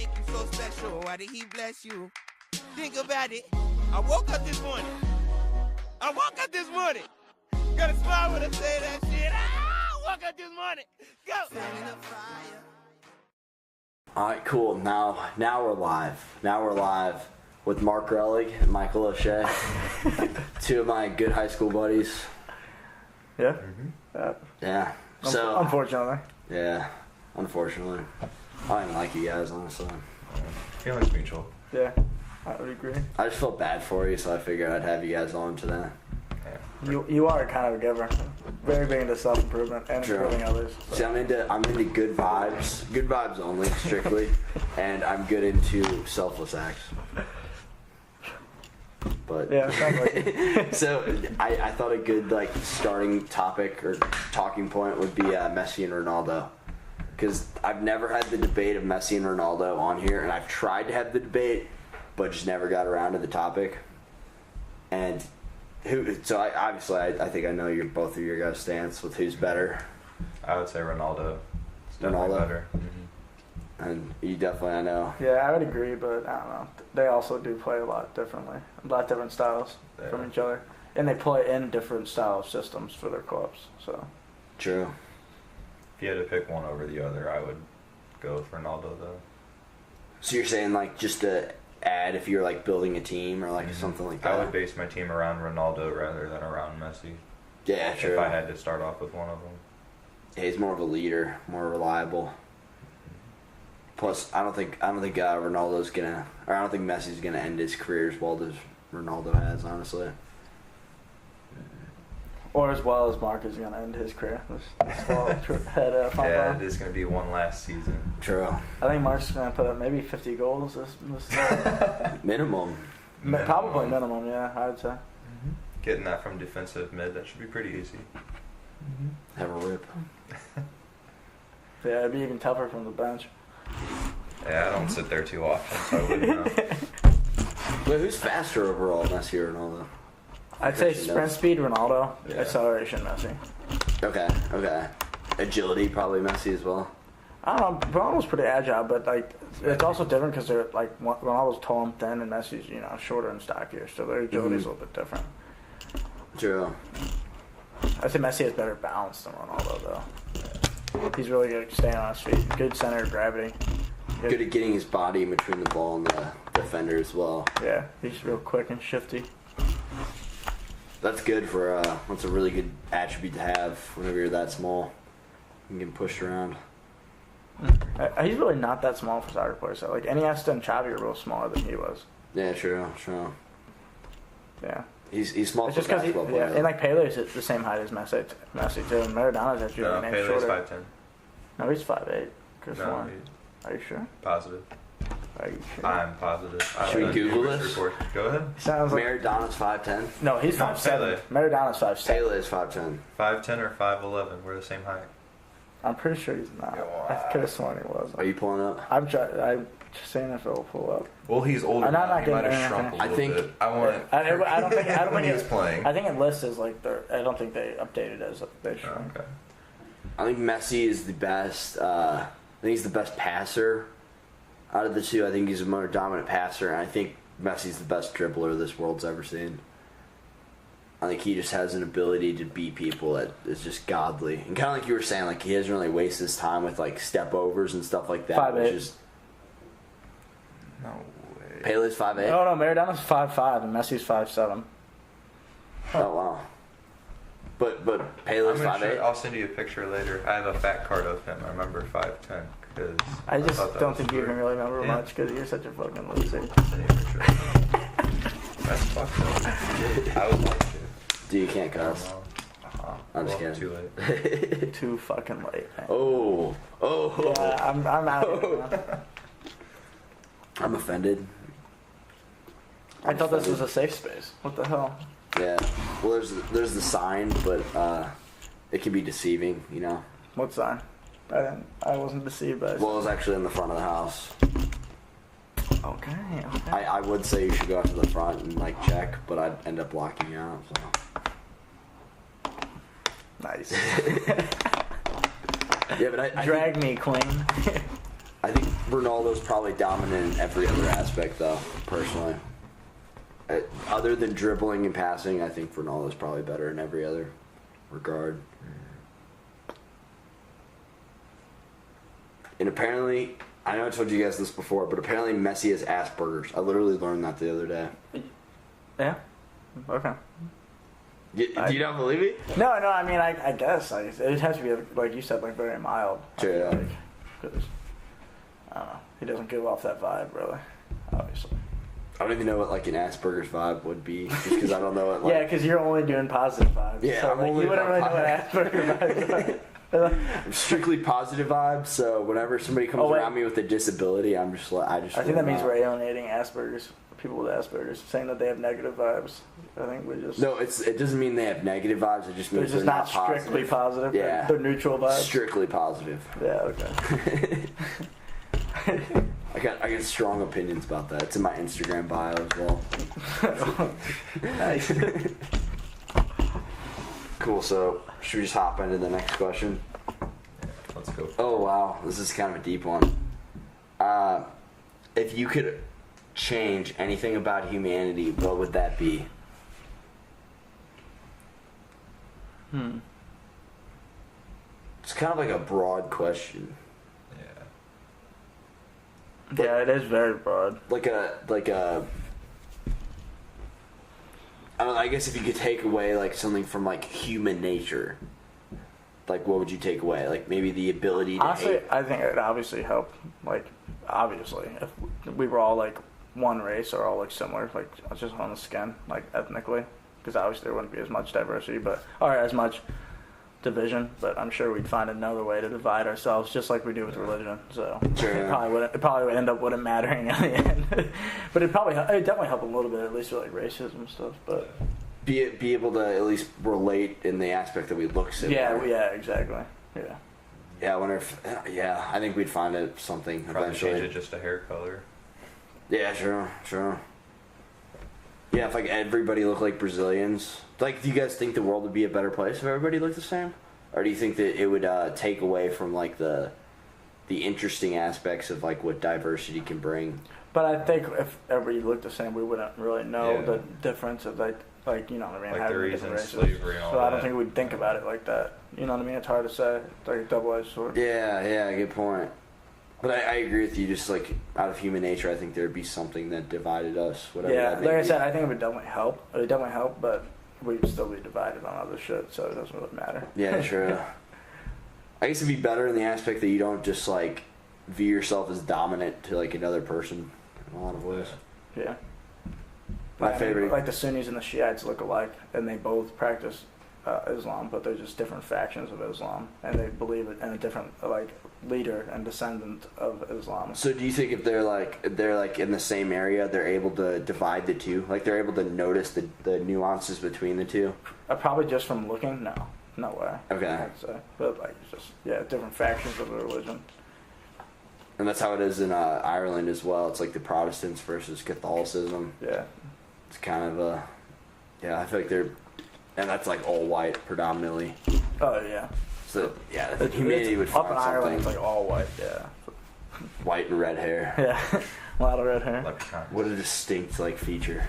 make you so special? Why did he bless you? Think about it. I woke up this morning. Got a smile when I say that shit. Woke up this morning. Go. All right, cool. Now we're live. Now we're live with Marc Roellig and Michael O'Shea, two of my good high school buddies. Yeah. Yeah. So unfortunately. Yeah. Unfortunately, I don't even like you guys, honestly. Feelings mutual. Yeah, I would agree. I just felt bad for you, so I figured I'd have you guys on today. You are kind of a giver. Very big into self-improvement and improving others. So. See, I'm into good vibes only, strictly, and I'm good into selfless acts. But yeah, sounds like it. So I thought a good starting topic or talking point would be Messi and Ronaldo, because I've never had the debate of Messi and Ronaldo on here, and I've tried to have the debate, but just never got around to the topic. And I think I know both of your guys' stance with who's better. I would say Ronaldo. It's Ronaldo better. And you definitely, I know. Yeah, I would agree, but I don't know. They also do play a lot differently. A lot different styles from each other. And they play in different style systems for their clubs. So True. If you had to pick one over the other, I would go with Ronaldo, though. So you're saying just to add if you're building a team or something like that? I would base my team around Ronaldo rather than around Messi. Yeah, true. If I had to start off with one of them. Yeah, he's more of a leader, more reliable. Plus, I don't think Ronaldo's gonna, or I don't think Messi's gonna end his career as well as Ronaldo has, honestly. Or as well as Marc is gonna end his career. Yeah, it is gonna be one last season. True. I think Marc's gonna put up maybe 50 goals this Minimum. Probably minimum, yeah, I would say. Getting that from defensive mid, that should be pretty easy. Have a rip. Yeah, it'd be even tougher from the bench. Yeah, I don't sit there too often, so I wouldn't know. Wait, who's faster overall, Messi or Ronaldo? I'd say sprint speed, Ronaldo. Yeah. Acceleration, Messi. Okay. Agility, probably Messi as well. I don't know. Ronaldo's pretty agile, but it's also different because they're Ronaldo's tall and thin, and Messi's shorter and stockier, so their agility's a little bit different. True. I think Messi has better balance than Ronaldo, though. He's really good at staying on his feet. Good center of gravity. Good at getting his body in between the ball and the defender as well. Yeah, he's real quick and shifty. That's good for that's a really good attribute to have whenever you're that small. You can get pushed around. He's really not that small for soccer players. So Iniesta and Xavi are real smaller than he was. Yeah, true. Yeah. He's small for basketball players. Yeah, and Pele's at the same height as Messi too. And Maradona's actually Pele's shorter. 5'10". No, he's 5'8". Chris No, Are you sure? Positive. Are you sure? I'm positive. Should we Google this? Go ahead. Sounds like Maradona's 5'10". No, he's 5'7". Maradona's 5'7". Pele is 5'10". 5'10" or 5'11". We're the same height. I'm pretty sure he's not. I could have sworn he was. Are you pulling up? I'm just saying if it'll pull up. Well, he's older. I'm not He might getting have shrunk a I little think- bit. I don't think when he was playing. I think it lists as I don't think they updated as they should. Okay. I think Messi is the best. I think he's the best passer out of the two. I think he's a more dominant passer, and I think Messi's the best dribbler this world's ever seen. I think he just has an ability to beat people that is just godly. And kind of like you were saying, he doesn't really waste his time with step overs and stuff like that. 5'8". No way. Pele's 5'8". No, Maradona's 5'5" and Messi's 5'7". Oh wow. But Pele's 5'8". I'll send you a picture later. I have a fat card of him. I remember 5'10". Because I just don't think you can really remember much because you're such a fucking loser. Send you a picture. That's fucked up. I would like to. Dude, you can't cuss. I'm just kidding. Too late. Too fucking late. Man. Oh. Yeah, I'm out of here. I'm offended. I thought this was a safe space. What the hell? Yeah. Well, there's the sign, but it can be deceiving, What sign? I wasn't deceived by it. Well, it was actually in the front of the house. Okay. I would say you should go out to the front and check, but I'd end up locking you out. So. Nice. Yeah, but I Drag me, Queen. I think Ronaldo's probably dominant in every other aspect, though, personally. Other than dribbling and passing, I think Ronaldo's probably better in every other regard. And apparently, I know I told you guys this before, but apparently Messi has Aspergers. I literally learned that the other day. Yeah. Okay. Do you not believe me? No, I mean, I guess it has to be like you said, like very mild. Sure. Yeah. Because I don't know, he doesn't give off that vibe, really. Obviously. I don't even know what like an Asperger's vibe would be, just because I don't know what. Like, yeah, because you're only doing positive vibes. Yeah, so I'm only you wouldn't really know doing what Asperger's vibes are. I'm strictly positive vibes, so whenever somebody comes around me with a disability, I'm just like, I think that means we're alienating Asperger's, people with Asperger's, saying that they have negative vibes. I think we just... No, it doesn't mean they have negative vibes, it just means they're not strictly positive. Yeah. They're neutral vibes. Strictly positive. Yeah, okay. I got strong opinions about that. It's in my Instagram bio as well. Nice. Cool, so should we just hop into the next question? Let's go. Oh wow, this is kind of a deep one. If you could change anything about humanity, what would that be? It's kind of like a broad question. Yeah. Yeah, it is very broad. Like a I don't know, I guess if you could take away like something from like human nature, like what would you take away? Like maybe the ability to Honestly, hate. I think it would obviously help, like, obviously, if we were all like one race or all like similar, like just on the skin, like ethnically, because obviously there wouldn't be as much diversity, or as much division, but I'm sure we'd find another way to divide ourselves, just like we do with religion. So Sure. it probably would end up wouldn't mattering in the end. But it'd definitely help a little bit, at least with like racism and stuff. But Be able to at least relate in the aspect that we look similar. yeah, exactly. Yeah, I wonder if I think we'd find it something Probably eventually. change it just a hair color. Yeah, sure. Yeah, if like everybody looked like Brazilians. Like, do you guys think the world would be a better place if everybody looked the same? Or do you think that it would take away from like the interesting aspects of like what diversity can bring? But I think if everybody looked the same, we wouldn't really know Yeah. the difference of like you know what I mean, Like having the different reason races. slavery and all So I don't that. think we'd think about it like that. You know what I mean? It's hard to say. It's like a double-edged sword. Yeah, good point. But I agree with you. Just like out of human nature, I think there would be something that divided us. Whatever. Yeah, that may like I be. said, I think it would definitely help. It would definitely help, but we'd still be divided on other shit, so it doesn't really matter. Yeah, sure. I guess it'd be better in the aspect that you don't just like view yourself as dominant to like another person in a lot of ways. Yeah. My I mean, favorite. like the Sunnis and the Shiites look alike, and they both practice Islam, but they're just different factions of Islam, and they believe in a different like leader and descendant of Islam. So do you think if they're like in the same area, they're able to divide the two? Like they're able to notice the nuances between the two? Probably just from looking, no way. Okay. I'd say, but like just different factions of the religion. And that's how it is in Ireland as well. It's like the Protestants versus Catholicism. Yeah. It's kind of I feel like they're, and that's like all white predominantly. Oh yeah. So yeah, I think humanity would up find in Ireland. It's something. like all white. Yeah. White and red hair. Yeah. A lot of red hair. Leprechauns. What a distinct like feature.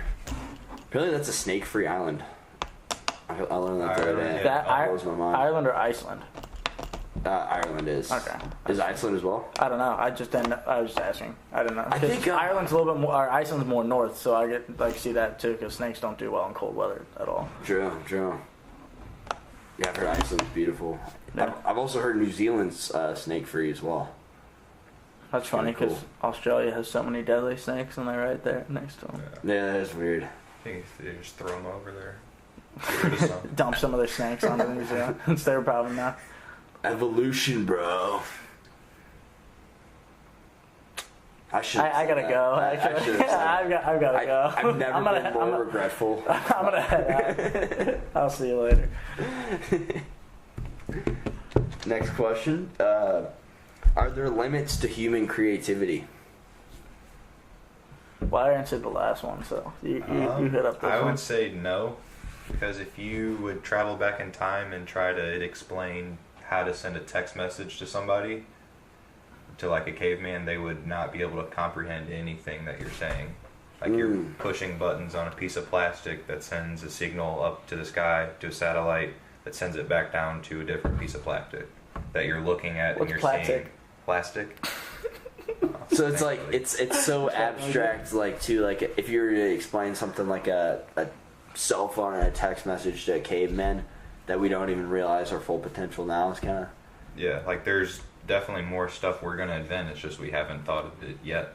Apparently that's a snake-free island. I learned that the other day. Yeah. That blows my mind. Ireland or Iceland? Ireland is. Okay. Is Iceland as well? I don't know. I was just asking. I don't know. I think, Ireland's a little bit more, or Iceland's more north, so I get like see that too, because snakes don't do well in cold weather at all. True. Yeah, I've heard Iceland's beautiful. Yeah. I've also heard New Zealand's snake-free as well. That's funny Kinda because Australia has so many deadly snakes, and they're right there next to them. Yeah, that is weird. I think they just throw them over there. Get rid of some. Dump some of their snakes onto New Zealand. It's their problem now. Evolution, bro. I should. I gotta go. Actually, I've gotta go. I've never been more regretful. I'm gonna head out. I'll see you later. Next question. Are there limits to human creativity? Well, I answered the last one, so you hit up this I one. would say no, because if you would travel back in time and try to explain how to send a text message to somebody, to like a caveman, they would not be able to comprehend anything that you're saying. Like you're pushing buttons on a piece of plastic that sends a signal up to the sky to a satellite that sends it back down to a different piece of plastic that you're looking at. What's and you're plastic? seeing plastic. So it's like it's so abstract, like to like if you were to explain something like a cell phone and a text message to a caveman that we don't even realize our full potential now is kind of. Yeah, like there's definitely more stuff we're gonna invent. It's just we haven't thought of it yet.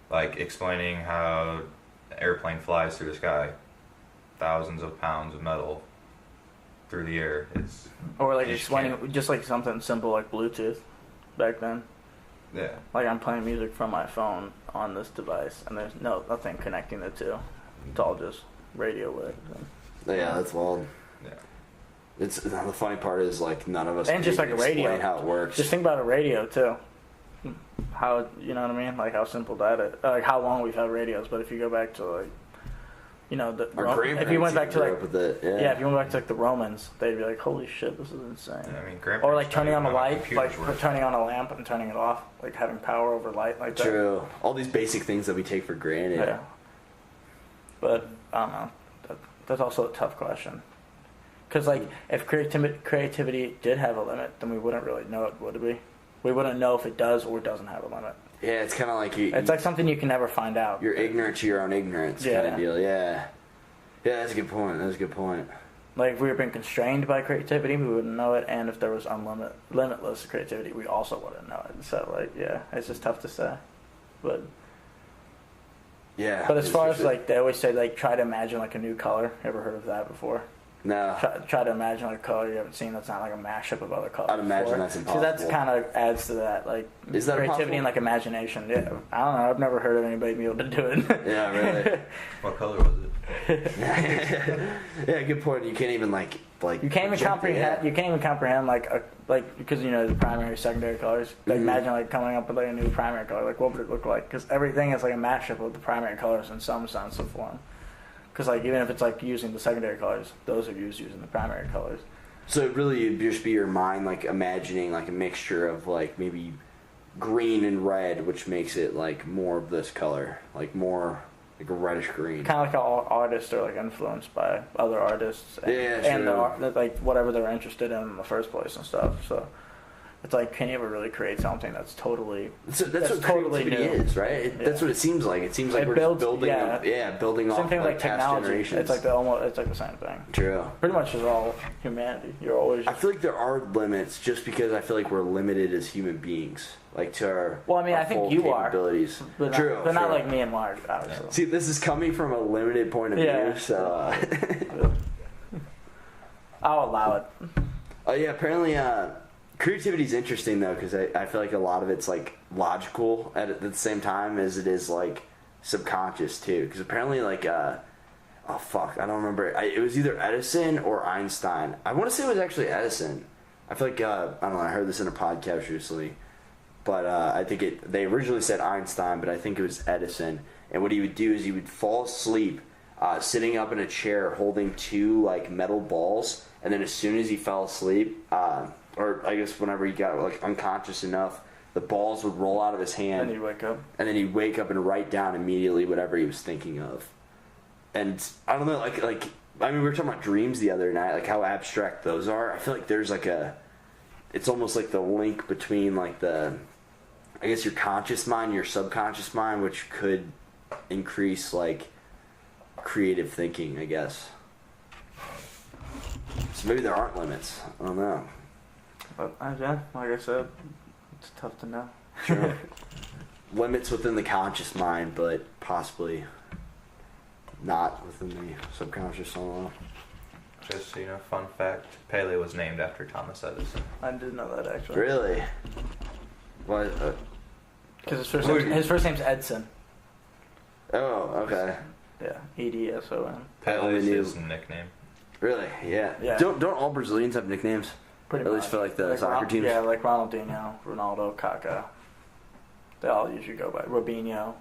Like explaining how an airplane flies through the sky, thousands of pounds of metal through the air. It's Or like explaining just like something simple like Bluetooth back then. yeah. Like I'm playing music from my phone on this device, and there's nothing connecting the two. It's all just radio waves. Yeah, that's wild. Yeah. It's the funny part is like none of us And can just like a explain radio. how it works. Just think about a radio too. How, you know what I mean? Like how simple that is. Like how long we've had radios, but if you go back to like, you know, if you went back to like, with it, if you went back to like the Romans, they'd be like, holy shit, this is insane. Yeah, I mean, Or like turning on a light, like work. turning on a lamp and turning it off, like having power over light like that. True. All these basic things that we take for granted. Yeah. But I don't know. That's also a tough question. Because like, if creativity did have a limit, then we wouldn't really know it, would we? We wouldn't know if it does or doesn't have a limit. Yeah, it's kind of like It's like something you can never find out. you're ignorant to your own ignorance kind of deal. Yeah. Yeah, that's a good point. That's a good point. Like if we were being constrained by creativity, we wouldn't know it, and if there was limitless creativity, we also wouldn't know it. So like, yeah, it's just tough to say. But Yeah. as far as like they always say, like try to imagine like a new color. Ever heard of that before? No. Try to imagine like a color you haven't seen that's not like a mashup of other colors. I'd imagine before. that's So impossible. that's kind of adds to that, like Is that creativity and like imagination. Yeah, I don't know. I've never heard of anybody be able to do it. Yeah, really. What color was it? Yeah, good point. You can't even like You can't even comprehend. Yeah. You can't even comprehend like because you know the primary, secondary colors. Like imagine like coming up with like a new primary color. Like what would it look like? Because everything is like a mashup of the primary colors in some sense of form. Because like even if it's like using the secondary colors, those are used using the primary colors. So it really would just be your mind like imagining like a mixture of like maybe green and red, which makes it like more of this color, like more like a reddish green. Kind of like how artists are like influenced by other artists and like whatever they're interested in the first place and stuff. So it's like, can you ever really create something that's totally That's what totally creativity new? is, right? That's what it seems like. It seems like we're just building, building Same off thing like like past technology. generations. It's like it's like the same thing. True. Pretty much is all humanity. You're always. I feel like there are limits, just because I feel like we're limited as human beings, like to our. Well, I mean, our I think full you are. capabilities. But True, but not true. like me and Marc, obviously. See, this is coming from a limited point of view, so. I'll allow it. Oh yeah, apparently creativity is interesting though, because I feel like a lot of it's like logical at the same time as it is like subconscious too. Because apparently like I don't remember. It was either Edison or Einstein. I want to say it was actually Edison. I feel like I don't know. I heard this in a podcast recently, but I think they originally said Einstein, but I think it was Edison. And what he would do is he would fall asleep sitting up in a chair holding two like metal balls, and then as soon as he fell asleep, or I guess whenever he got like unconscious enough, the balls would roll out of his hand. And you wake up. And then he'd wake up and write down immediately whatever he was thinking of. And I don't know, like I mean, we were talking about dreams the other night, like how abstract those are. I feel like there's like it's almost like the link between like I guess your conscious mind and your subconscious mind, which could increase like creative thinking, I guess. So maybe there aren't limits. I don't know. But yeah, like I said, it's tough to know. Sure. Limits within the conscious mind, but possibly not within the subconscious. I don't know. Just, fun fact, Pele was named after Thomas Edison. I didn't know that actually. Really? What? Because his first name's Edson. Oh, okay. Yeah, Edson. Pele's his nickname. Really? Yeah. Yeah. Don't all Brazilians have nicknames? Pretty At much. least for like the soccer teams? Yeah, like Ronaldinho, Ronaldo, Kaká. They all usually go by Robinho,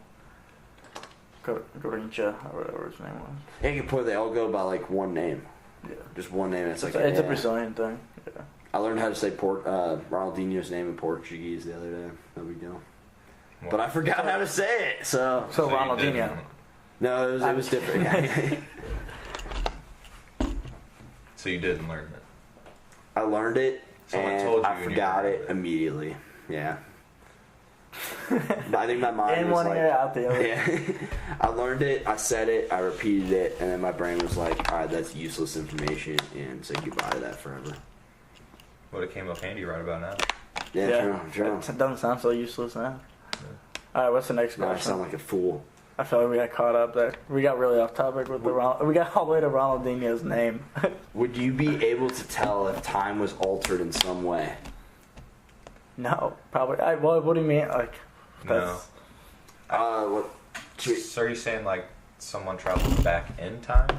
Garincha, or whatever his name was. Yeah, good point. They all go by like one name. Yeah. Just one name. It's like It's a Brazilian thing. Yeah. I learned how to say Ronaldinho's name in Portuguese the other day. No big deal. But I forgot how to say it, so... So Ronaldinho. No, it was different. So you didn't learn it? I learned it, Someone and told you I and you forgot learned it it. immediately. Yeah. I think my mind In was one like... ear, out the other. Yeah. I learned it, I said it, I repeated it, and then my brain was like, alright, that's useless information, and said goodbye to that forever. Would have came up handy right about now. Yeah, true. It doesn't sound so useless now. Alright, what's the next Now I question? sound like a fool. I feel like we got caught up there. We got really off topic with we got all the way to Ronaldinho's name. Would you be able to tell if time was altered in some way? No, probably. What do you mean? Like, No. What? So are you saying like someone traveled back in time?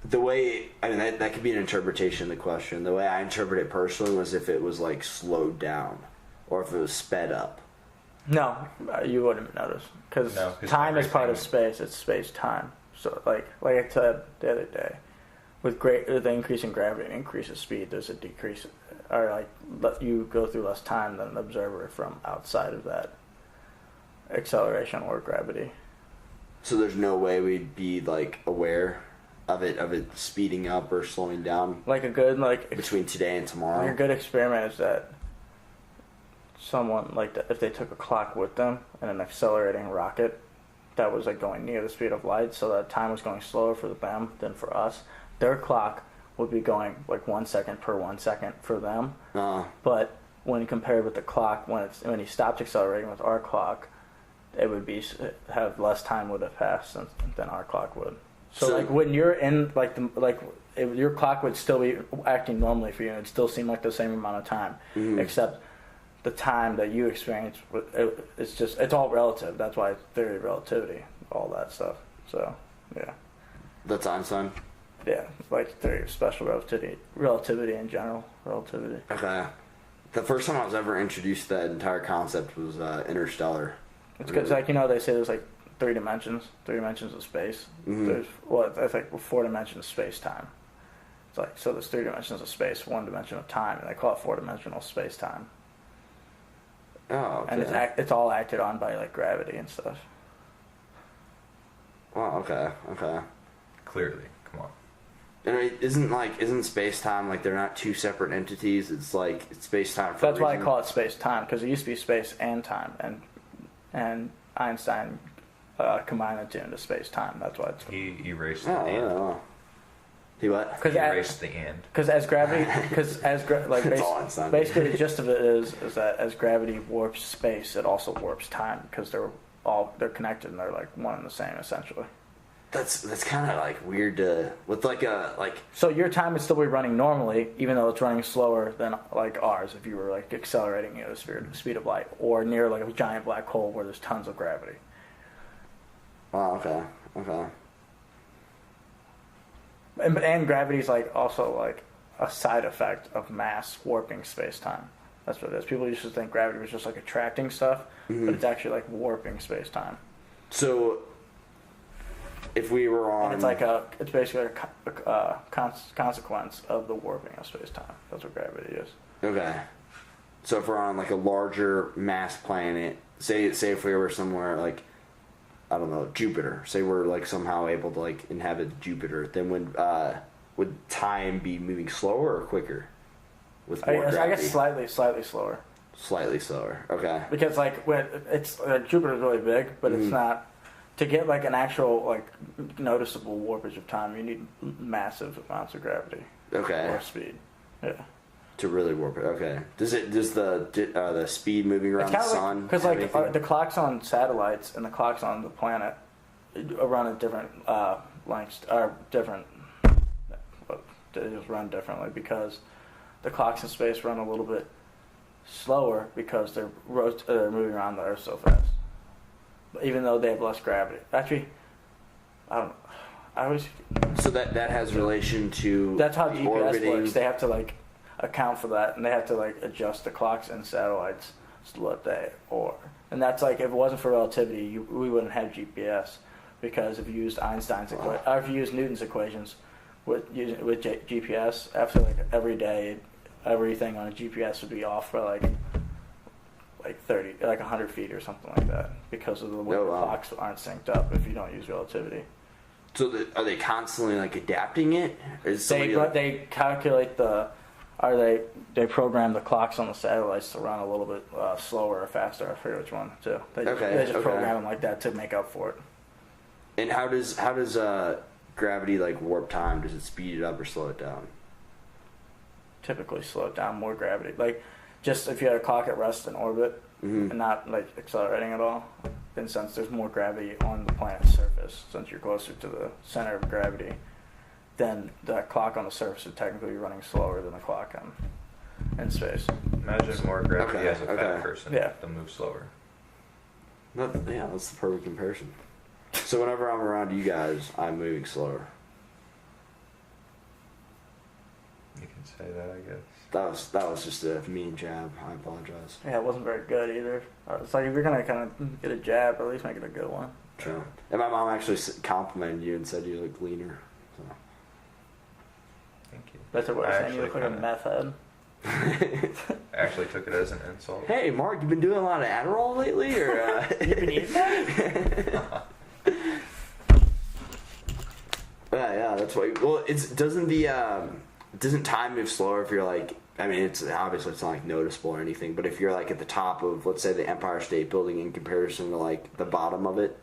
The way, I mean, that could be an interpretation of the question. The way I interpret it personally was if it was like slowed down, or if it was sped up. No, you wouldn't notice because No, 'cause time is part of everything- space. It's space time. So like I said the other day, with the increase in gravity and increase of speed, there's a decrease, or like you go through less time than an observer from outside of that acceleration or gravity. So there's no way we'd be like aware of it speeding up or slowing down Like a good between today and Like a tomorrow. good experiment is that someone if they took a clock with them and an accelerating rocket that was like going near the speed of light, so that time was going slower for them than for us, their clock would be going like 1 second per 1 second for them. But when compared with the clock, when he stopped accelerating with our clock, it would have less time would have passed than our clock would. So like when you're in your clock would still be acting normally for you, and it'd still seem like the same amount of time, except the time that you experience, it's all relative. That's why it's theory of relativity, all that stuff. So, yeah. That's Einstein. Yeah, like theory of special relativity in general, relativity. Okay. The first time I was ever introduced to that entire concept was Interstellar. It's because, like, they say there's like three dimensions of space. There's, I think 4 dimensions of space-time. It's like, so there's 3 dimensions of space, 1 dimension of time, and they call it 4-dimensional space-time. Oh, okay. And it's all acted on by like gravity and stuff. Wow, okay. Clearly, come on. And isn't space-time like they're not two separate entities? It's like it's space-time for That's a why I reason. call it space-time, because it used to be space and time, and Einstein combined the two into space-time. That's why it's... He erased Oh, the I and. don't know. He what? He erased the and. Because as gravity, It's all Einstein. basically the gist of it is that as gravity warps space, it also warps time, because they're connected and they're like one and the same essentially. That's kind of like weird to with So your time would still be running normally, even though it's running slower than like ours if you were like accelerating at the speed of light, or near like a giant black hole where there's tons of gravity. Oh, okay. And gravity's like also like a side effect of mass warping space-time. That's what it is. People used to think gravity was just like attracting stuff, but it's actually like warping space-time. So if we were on, And it's basically a consequence of the warping of space-time. That's what gravity is. okay. So if we're on like a larger mass planet, say if we were somewhere like, I don't know, Jupiter. Say we're like somehow able to like inhabit Jupiter, then would time be moving slower or quicker? With more I gravity? guess slightly slower. Slightly slower. Okay. Because like when it's Jupiter's really big, but it's not. To get like an actual like noticeable warpage of time, you need massive amounts of gravity Okay. or speed. Yeah. To really warp it. Okay. Does the speed moving around the sun? Because have like anything- the clocks on satellites and the clocks on the planet run at different lengths, or different. They just run differently because the clocks in space run a little bit slower because they're moving around the Earth so fast. Even though they have less gravity. Actually, I don't know. I always. So that has relation to. That's how the GPS orbiting. works. They have to like account for that, and they have to like adjust the clocks and satellites to what they or. And that's like if it wasn't for relativity, we wouldn't have GPS, because if you used Einstein's equation, or if you used Newton's equations with GPS, after like every day, everything on a GPS would be off for like 100 feet or something like that because of the way the clocks aren't synced up if you don't use relativity. So are they constantly like adapting it? They calculate they program the clocks on the satellites to run a little bit slower or faster. I forget which one too. They just program them like that to make up for it. And how does gravity like warp time? Does it speed it up or slow it down? Typically slow it down, more gravity. Like just if you had a clock at rest in orbit and not like accelerating at all, then since there's more gravity on the planet's surface, since you're closer to the center of gravity, then the clock on the surface would technically be running slower than the clock in space. Imagine more gravity as a fat person. Yeah. They'll move slower. Yeah, that's the perfect comparison. So whenever I'm around you guys, I'm moving slower. You can say that, I guess. That was just a mean jab. I apologize. Yeah, it wasn't very good either. It's like if you're gonna kind of get a jab, at least make it a good one. True. And my mom actually complimented you and said you look leaner. So. Thank you. That's what I'm saying. You look like a meth head. I actually took it as an insult. Hey, Mark, you been doing a lot of Adderall lately, or you been eating that? Yeah, that's why. Well, doesn't time move slower if you're like? I mean, it's obviously it's not like noticeable or anything, but if you're like at the top of, let's say, the Empire State Building in comparison to like the bottom of it.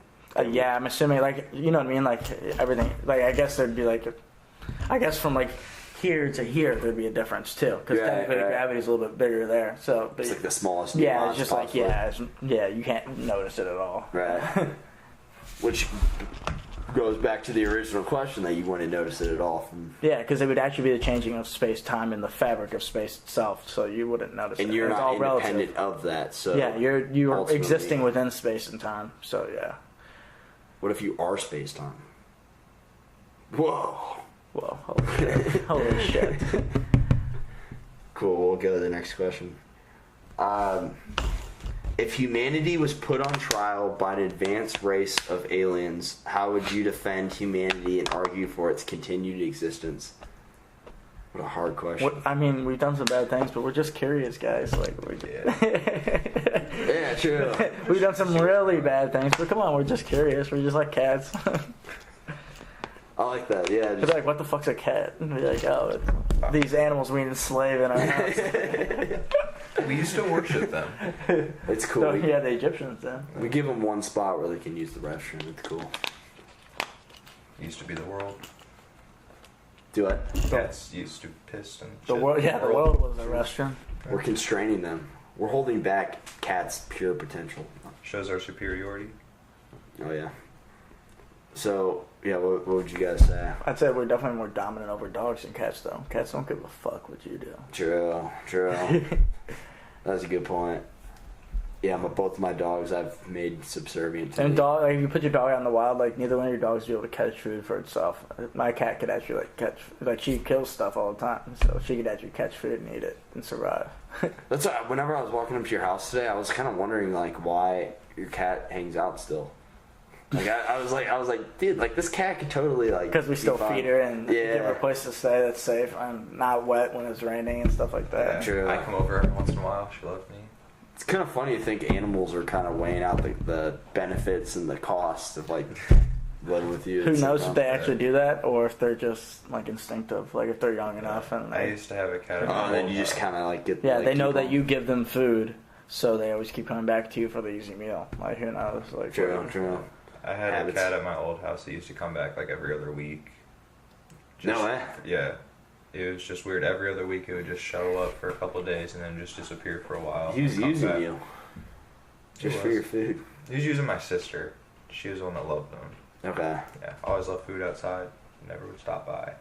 Yeah, I'm assuming like you know what I mean, like everything. Like I guess there'd be like, I guess from like here to here there'd be a difference too, because technically gravity's a little bit bigger there. So it's like the smallest. Yeah, it's just possibly. You can't notice it at all. Right. Which goes back to the original question that you wouldn't notice it at all. Yeah, because it would actually be the changing of space-time in the fabric of space itself, so you wouldn't notice it. And you're it's not all independent relative. of that, so... Yeah, you're existing within space and time, so yeah. What if you are space-time? Whoa! Whoa, holy shit. Holy shit. Cool, we'll go to the next question. If humanity was put on trial by an advanced race of aliens, how would you defend humanity and argue for its continued existence? What a hard question. I mean, we've done some bad things, but we're just curious, guys. Like, yeah, true. We've done some really bad things, but come on, we're just curious. We're just like cats. I like that, yeah. It's like, what the fuck's a cat? And be like, oh, these animals we enslave in our house. We used to worship them. It's cool. So, yeah, the Egyptians then. We give them one spot where they can use the restroom. It's cool. Used to be the world. Do what? Cats used to piss and the world. Yeah, the world was a restroom. We're constraining them. We're holding back cats' pure potential. Shows our superiority. Oh yeah. So yeah, what would you guys say? I'd say we're definitely more dominant over dogs than cats, though. Cats don't give a fuck what you do. True. That's a good point. Yeah, both of my dogs I've made subservient to me. And like you put your dog out in the wild, like neither one of your dogs would be able to catch food for itself. My cat could actually she kills stuff all the time, so she could actually catch food and eat it and survive. That's why whenever I was walking up to your house today, I was kind of wondering like why your cat hangs out still. Like I was like, dude, like this cat could totally like. Because we still feed her and give her a place to stay that's safe and not wet when it's raining and stuff like that. Yeah, true. I come over every once in a while. She loves me. It's kind of funny to think animals are kind of weighing out the benefits and the costs of like living with you. Who knows if they actually do that or if they're just like instinctive, like if they're young enough. And I used to have a cat. Then you just kind of like get. Yeah, like, they know that you give them food, so they always keep coming back to you for the easy meal. Like who knows? Like true. I had a cat at my old house that used to come back like every other week. No way. Yeah. It was just weird. Every other week it would just show up for a couple of days and then just disappear for a while. He was using you. Just for your food. He was using my sister. She was the one that loved them. Okay. Yeah. Always loved food outside. Never would stop by.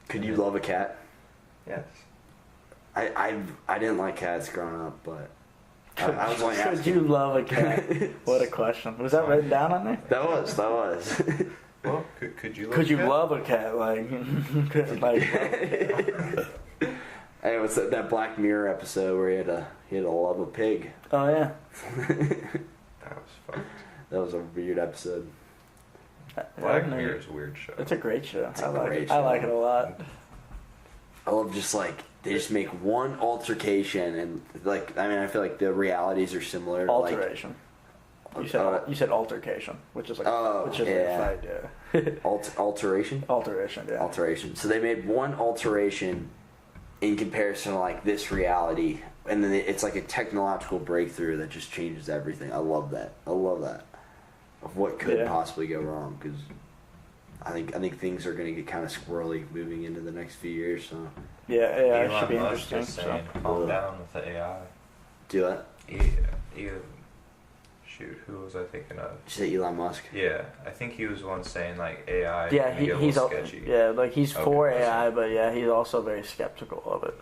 Could you love a cat? Yes. I didn't like cats growing up, but I was only asking. Could you love a cat? What a question. Was that written down on there? That was. Well, could you love Could a you cat? love a cat? Hey, what's that Black Mirror episode where he had to love a pig? Oh yeah. That was fucked. That was a weird episode. Black Mirror is a weird show. It's a great show. It's a great show. I like it a lot. I love just like They just make one altercation, and like, I mean, I feel like the realities are similar. Alteration. You said altercation, which is like a fight, yeah. Alteration. Alteration, yeah. Alteration. So they made one alteration in comparison to like this reality, and then it's like a technological breakthrough that just changes everything. I love that. Of what could possibly go wrong, because I think things are going to get kind of squirrely moving into the next few years. So yeah, it Elon should be Musk interesting. is saying, calm down with the AI. do that. Shoot, who was I thinking of? Did you say Elon Musk? Yeah, I think he was the one saying like AI. Yeah, can get a he's little sketchy. like he's for Okay, AI, but yeah, he's also very skeptical of it.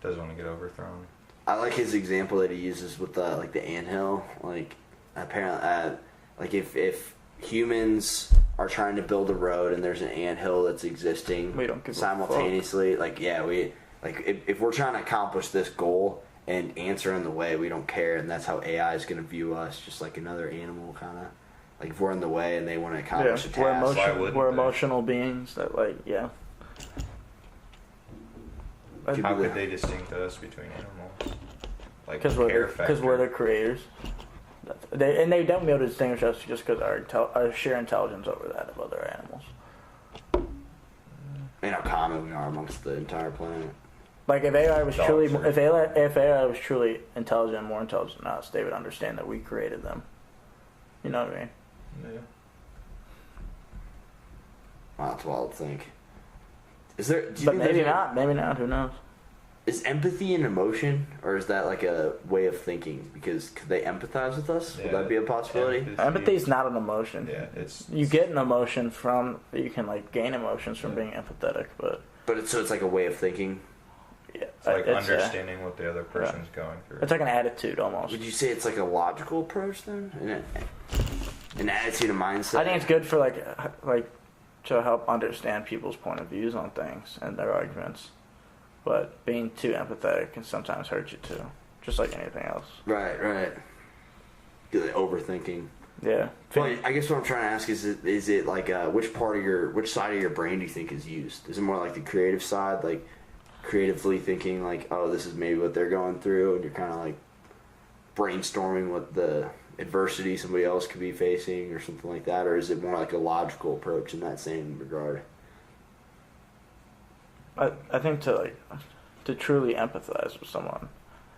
Doesn't want to get overthrown. I like his example that he uses with the like the anthill. Like apparently, like if humans are trying to build a road and there's an anthill that's existing We don't give a simultaneously, like if we're trying to accomplish this goal and ants are in the way, we don't care, and that's how AI is going to view us, just like another animal, kind of. Like if we're in the way and they want to accomplish a task, we're emotional beings that How could they distinct us between animals? Like because we're the creators. They don't be able to distinguish us just because our sheer intelligence over that of other animals. and how common we are amongst the entire planet. Like if AI was Dogs truly, are- if AI was truly intelligent, more intelligent than us, they would understand that we created them. You know what I mean? Yeah. Wow, that's wild to think. Is there? Do you But think maybe there's not. Maybe not. Who knows? Is empathy an emotion, or is that like a way of thinking? Because could they empathize with us? Would that be a possibility? Empathy is not an emotion. Yeah, it's You get an emotion from, you can like gain emotions from being empathetic, but But it's like a way of thinking. yeah, It's like understanding what the other person's going through. It's like an attitude almost. Would you say it's like a logical approach then? An attitude, a mindset? I think it's good for like to help understand people's point of views on things and their arguments. But being too empathetic can sometimes hurt you too, just like anything else. Right. Like overthinking. Yeah. Well, I guess what I'm trying to ask is it like which side of your brain do you think is used? Is it more like the creative side, like creatively thinking like, oh, this is maybe what they're going through, and you're kind of like brainstorming what the adversity somebody else could be facing or something like that, or is it more like a logical approach in that same regard? I think to truly empathize with someone,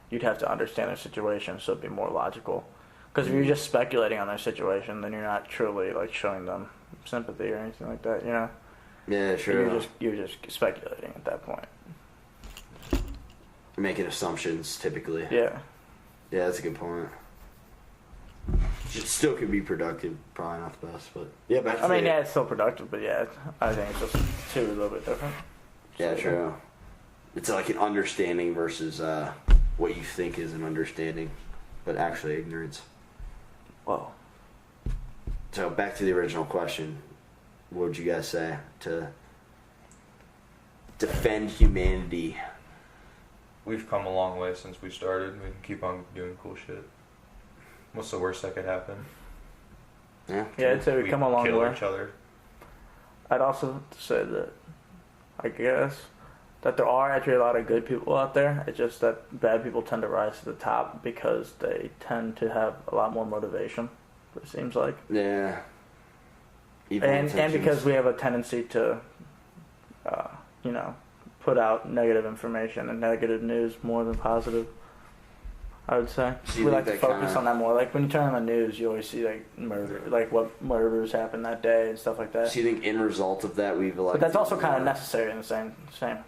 you'd have to understand their situation, so it'd be more logical. Because if you're just speculating on their situation, then you're not truly like showing them sympathy or anything like that. You know? Yeah, sure. You're just speculating at that point. Making assumptions typically. Yeah. Yeah, that's a good point. It still could be productive, probably not the best, but yeah. But yeah, it's still productive, but yeah, I think it's just two a little bit different. Yeah, true. It's like an understanding versus what you think is an understanding, but actually ignorance. Whoa. So back to the original question. What would you guys say to defend humanity? We've come a long way since we started. We can keep on doing cool shit. What's the worst that could happen? Yeah. Yeah, I'd say we've come a long kill way. each other. I'd also say that, I guess, that there are actually a lot of good people out there. It's just that bad people tend to rise to the top because they tend to have a lot more motivation, it seems like. Yeah. And because we have a tendency to, put out negative information and negative news more than positive, I would say. So you We think like to that focus kinda- on that more. Like when you turn on the news, you always see like murder, like what murders happened that day and stuff like that. So you think in result of that we've But that's also kind of necessary in the same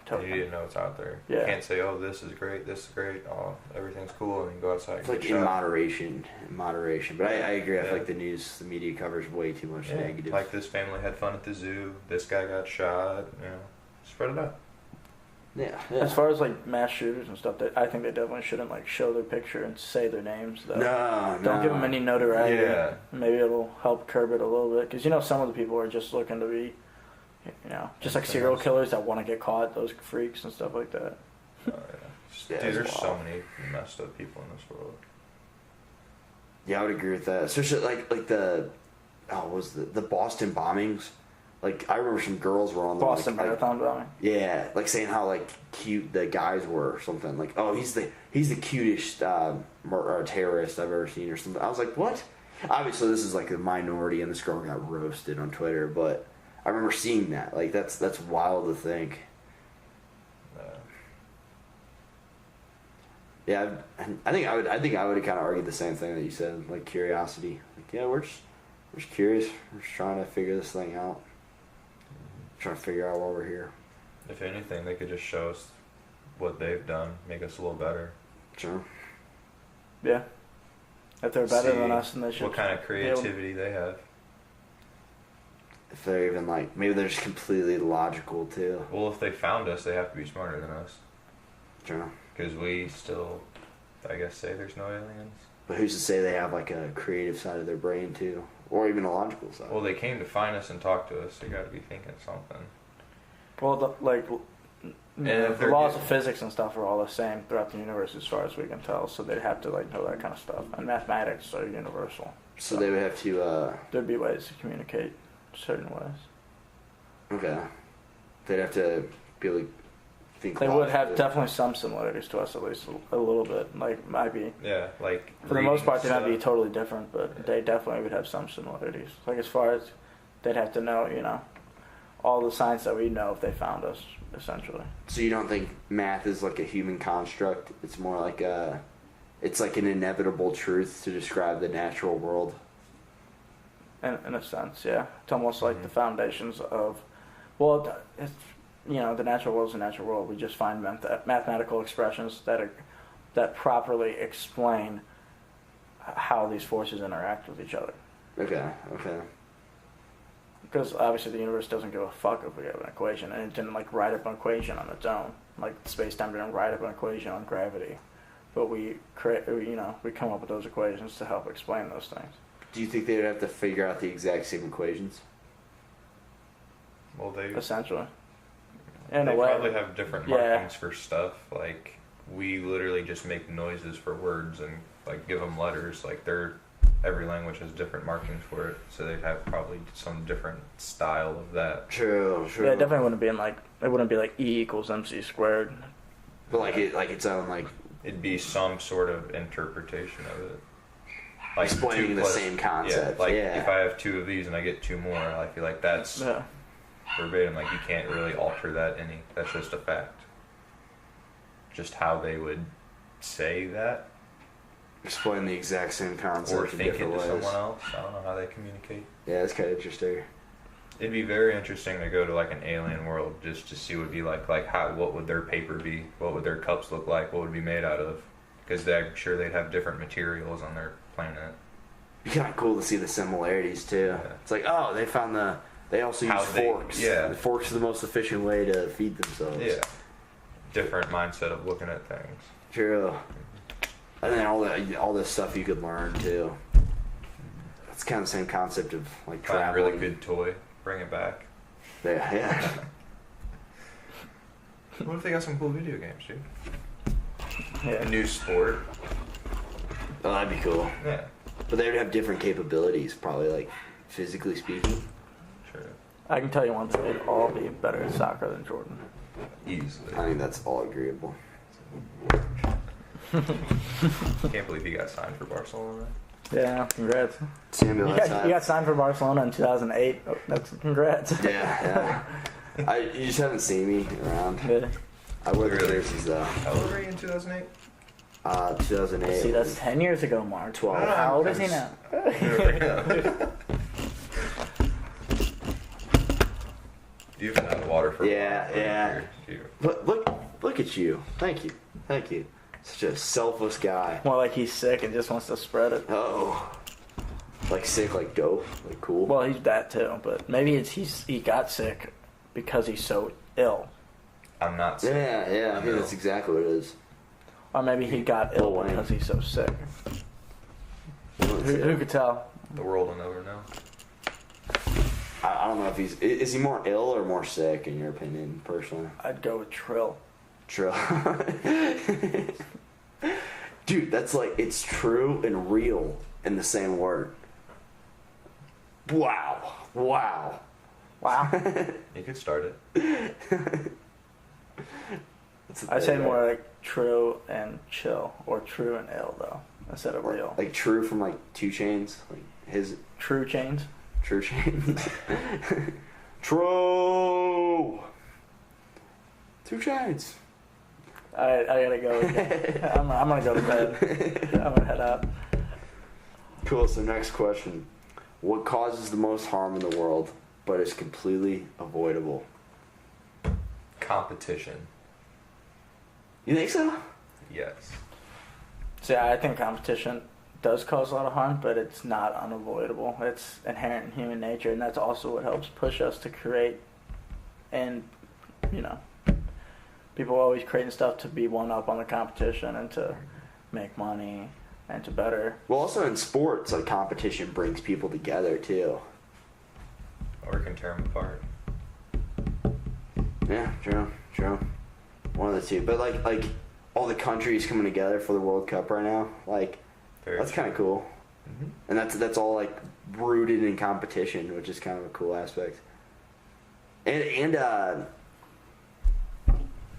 token. You didn't know it's out there. Yeah. You can't say, oh, this is great, oh, everything's cool, and you go outside and It's like get in shot. moderation. But I agree. I feel Yeah. like the media covers way too much Yeah, negative. like this family had fun at the zoo, this guy got shot, spread it out. Yeah. As far as like mass shooters and stuff, I think they definitely shouldn't like show their picture and say their names. Though. Don't give them any notoriety. Yeah. Maybe it'll help curb it a little bit because some of the people are just looking to be, just like serial killers that want to get caught. Those freaks and stuff like that. Oh, yeah. Yeah, Dude, there's it's so wild. many messed up people in this world. Yeah, I would agree with that. Especially like the Boston bombings. Like, I remember some girls were on the Boston Marathon bombing. yeah, like saying how like cute the guys were or something. Like, oh, he's the cutest terrorist I've ever seen or something. I was like, what? Obviously, this is like a minority, and this girl got roasted on Twitter. But I remember seeing that. Like, that's wild to think. Yeah, I think I would have kind of argued the same thing that you said, like curiosity. Like, yeah, we're just curious. We're just trying to figure this thing out. Trying to figure out why we're here. If anything, they could just show us what they've done, make us a little better. Sure. Yeah. If they're better than us, then they should. What kind of creativity they have. If they're even like, maybe they're just completely logical too. Well, if they found us, they have to be smarter than us. Sure. Because we still, I guess, say there's no aliens. But who's to say they have like a creative side of their brain too, or even a logical side? Well, they came to find us and talk to us. They got to be thinking something. Well, if the laws of physics and stuff are all the same throughout the universe as far as we can tell, so they'd have to like know that kind of stuff. And mathematics are universal. So they would have to. There'd be ways to communicate certain ways. Okay. They'd have to be able to think. They would have definitely some similarities to us, at least a little bit. Like, might be. Yeah, like. For the most part, they might be totally different, but they definitely would have some similarities. Like, as far as they'd have to know, all the science that we know if they found us, essentially. So you don't think math is like a human construct? It's more like it's like an inevitable truth to describe the natural world. In a sense, yeah. It's almost like the foundations of, well, it's, the natural world is the natural world. We just find mathematical expressions that properly explain how these forces interact with each other. Okay. Because obviously the universe doesn't give a fuck if we have an equation, and it didn't write up an equation on its own. Like space-time didn't write up an equation on gravity, but we come up with those equations to help explain those things. Do you think they would have to figure out the exact same equations? Well, they essentially. They probably have different markings for stuff. Like, we literally just make noises for words and give them letters. Like, every language has different markings for it, so they'd have probably some different style of that. True. Yeah, it definitely wouldn't be it wouldn't be like E equals MC squared. But its own it'd be some sort of interpretation of it. Explaining the same concept. Yeah, if I have two of these and I get two more, I feel like that's verbatim. Like, you can't really alter that any. That's just a fact. Just how they would say that. Explain the exact same concept or in think it different to ways. someone else. I don't know how they communicate. Yeah, it's kind of interesting. It'd be very interesting to go to an alien world just to see what it'd be like what would their paper be, what would their cups look like, what would it be made out of, because I'm sure they'd have different materials on their planet. It'd be kind of cool to see the similarities too. Yeah. It's like, oh, they also use forks. Yeah, the forks are the most efficient way to feed themselves. Yeah, different mindset of looking at things. True. And then all this stuff you could learn too. It's kind of the same concept of traveling. traveling. Find a really good toy, bring it back. Yeah. What if they got some cool video games, dude? Yeah. A new sport. Oh, that'd be cool. Yeah. But they would have different capabilities, probably, physically speaking. Sure. I can tell you one thing: they'd all be better at soccer than Jordan. Easily. I think that's all agreeable. Can't believe he got signed for Barcelona. Yeah, congrats. Samuel, you got signed for Barcelona in 2008. Oh, that's congrats. Yeah. You just haven't seen me around. Yeah. I wear the jerseys though. How old were you in 2008? 2008. See, that's 10 years ago, Mark. 12. How old is he now? You've been out of water for a while. Yeah. Look at you. Thank you. Such a selfless guy. More like he's sick and just wants to spread it. Oh. Sick, dope, cool. Well, he's that too, but maybe he got sick because he's so ill. I'm not sick. Yeah, I think that's exactly what it is. Or maybe he got ill because he's so sick. Who could tell? The world will never know. I don't know if is he more ill or more sick in your opinion, personally? I'd go with Trill. Dude, that's it's true and real in the same word. Wow. Wow. You could start it. I'd say more like true and chill, or true and ill though, instead of real. Like True from like 2 Chainz, like his True Chains. True Chainz. True. 2 Chainz. I gotta go. I'm gonna go to bed. I'm gonna head out. Cool. So next question: what causes the most harm in the world, but is completely avoidable? Competition. You think so? Yes. So yeah, I think competition does cause a lot of harm, but it's not unavoidable. It's inherent in human nature, and that's also what helps push us to create. And people are always creating stuff to be one up on the competition and to make money and to better. Well, also in sports, like competition brings people together too. Or it can tear them apart. Yeah, true. One of the two. But like all the countries coming together for the World Cup right now, like that's kind of cool. Mm-hmm. And that's all like rooted in competition, which is kind of a cool aspect. And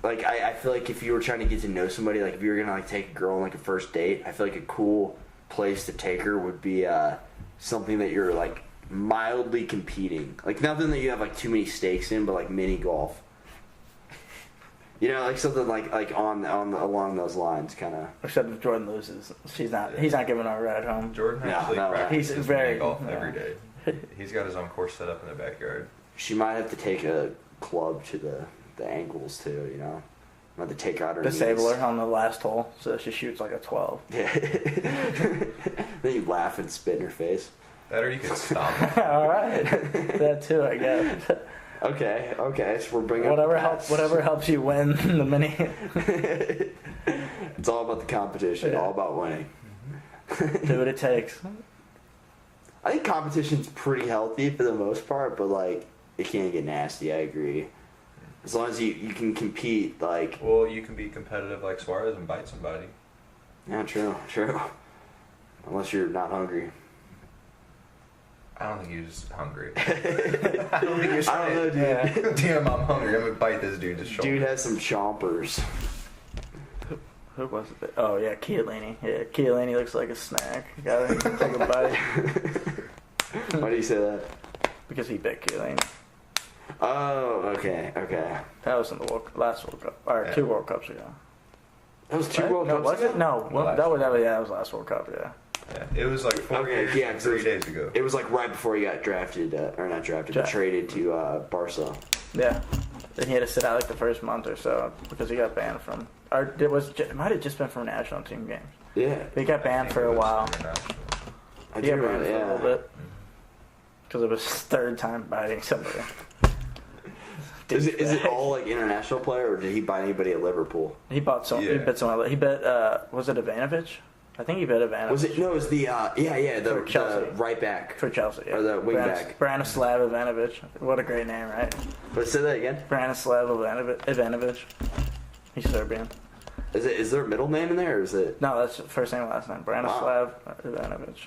like I feel like if you were trying to get to know somebody, like if you were gonna like take a girl on like a first date, I feel like a cool place to take her would be something that you're like mildly competing, like nothing that you have like too many stakes in, but like mini golf. You know, like something like on along those lines, kind of. Except if Jordan loses, he's not giving her a ride home. Jordan actually practices he's very golf every day. He's got his own course set up in the backyard. She might have to take a club to the ankles too, you know. Might have to take her out her Disable knees. her on the last hole so she shoots like a 12. Yeah. Then you laugh and spit in her face. Better you could stop. All right, that too, I guess. Okay. So we're bringing whatever helps you win the mini. It's all about the competition. Yeah. All about winning. Do what it takes. I think competition's pretty healthy for the most part, but like it can get nasty. I agree. As long as you can compete, like. Well, you can be competitive like Suarez and bite somebody. Yeah, true. Unless you're not hungry. I don't think he was hungry. I don't think he was I don't know, dude. Yeah. Damn, I'm hungry. I'm gonna bite this dude. Just Dude has some chompers. Who was it? Oh yeah, Chiellini. Yeah, Chiellini looks like a snack. You gotta take a bite. Why do you say that? Because he bit Chiellini. Oh, okay. That was in the last World Cup, or 2 World Cups ago. That was 2 Right? World No, Cups was ago? it? No, that was last World Cup. Yeah. Yeah, it was like 4 years, yeah, 3 days ago. It was like right before he got drafted, or not drafted, but traded to Barca. Yeah. Then he had to sit out like the first month or so because he got banned from. Or it might have just been from national team games. Yeah. He got banned for a while. I He do got remember, banned for a yeah. little bit because it was his 3rd time biting somebody. Is it all like international player, or did he buy anybody at Liverpool? He bought some. Yeah. He bit someone. He bit. Was it Ivanovic? I think he bit Ivanovic. Was it? No, it was the For Chelsea. the right back. For Chelsea, yeah. Or the wing back. Branislav Ivanovic. What a great name, right? But say that again. Branislav Ivanovic. He's Serbian. Is there a middle name in there, or is it? No, that's first name, last name. Branislav Ivanovic.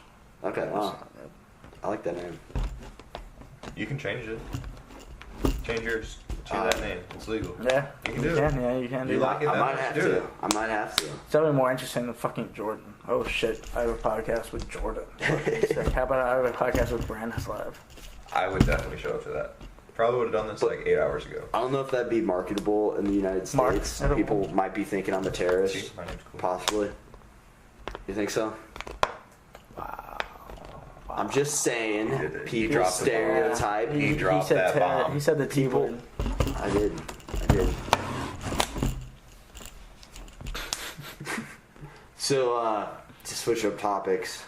Okay, wow. I like that name. You can change it. Change yours to that name. It's legal. Yeah, You can do it. Yeah, you can do You that. like it? I that might much, have do to. it. I might have to. It's definitely more interesting than fucking Jordan. Oh shit, I have a podcast with Jordan. Sick. How about I have a podcast with Branislav? I would definitely show up to that. Probably would have done this like 8 hours ago. I don't know if that'd be marketable in the United States. Mark. People might be thinking I'm a terrorist. See, my name's cool. Possibly. You think so? Wow. I'm just saying. He People dropped the ball. stereotype. He dropped said that bomb. He said the T People- word. I did. So, to switch up topics,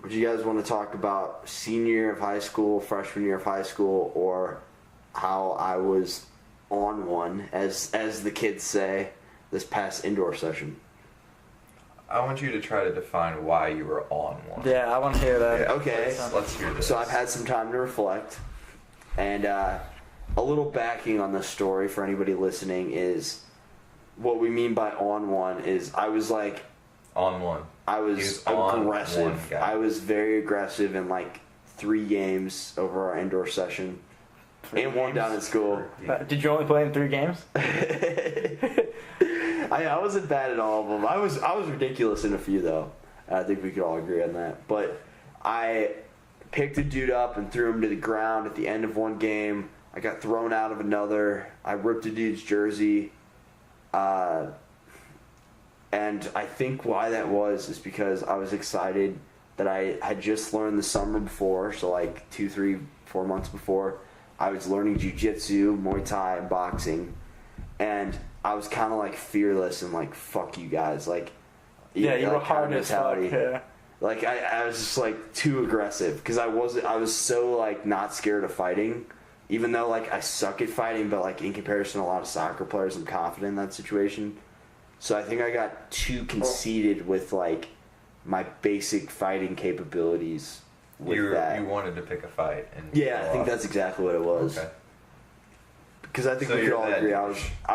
would you guys want to talk about senior year of high school, freshman year of high school, or how I was on one, as the kids say, this past indoor session? I want you to try to define why you were on one. Yeah, I want to hear that. Yeah, Okay. Let's hear this. So I've had some time to reflect, and a little backing on this story for anybody listening is what we mean by on one is I was like, on one. I He was was on aggressive. one guy. I was very aggressive in like 3 games over our indoor session. And one down at school. Did you only play in 3 games? I wasn't bad at all of them. I was ridiculous in a few though. I think we could all agree on that. But I picked a dude up and threw him to the ground at the end of one game. I got thrown out of another. I ripped a dude's jersey. And I think why that was is because I was excited that I had just learned the summer before, so like 2, 3, 4 months before, I was learning jiu-jitsu, Muay Thai, and boxing. And I was kind of like fearless and like, fuck you guys. Like, you like, were hard as fuck, yeah. Like, I was just like too aggressive because I was so like not scared of fighting. Even though like I suck at fighting, but like in comparison to a lot of soccer players, I'm confident in that situation. So I think I got too conceited with like my basic fighting capabilities. You wanted to pick a fight, and yeah, I think that's exactly what it was. Okay. Because I think we could all agree, I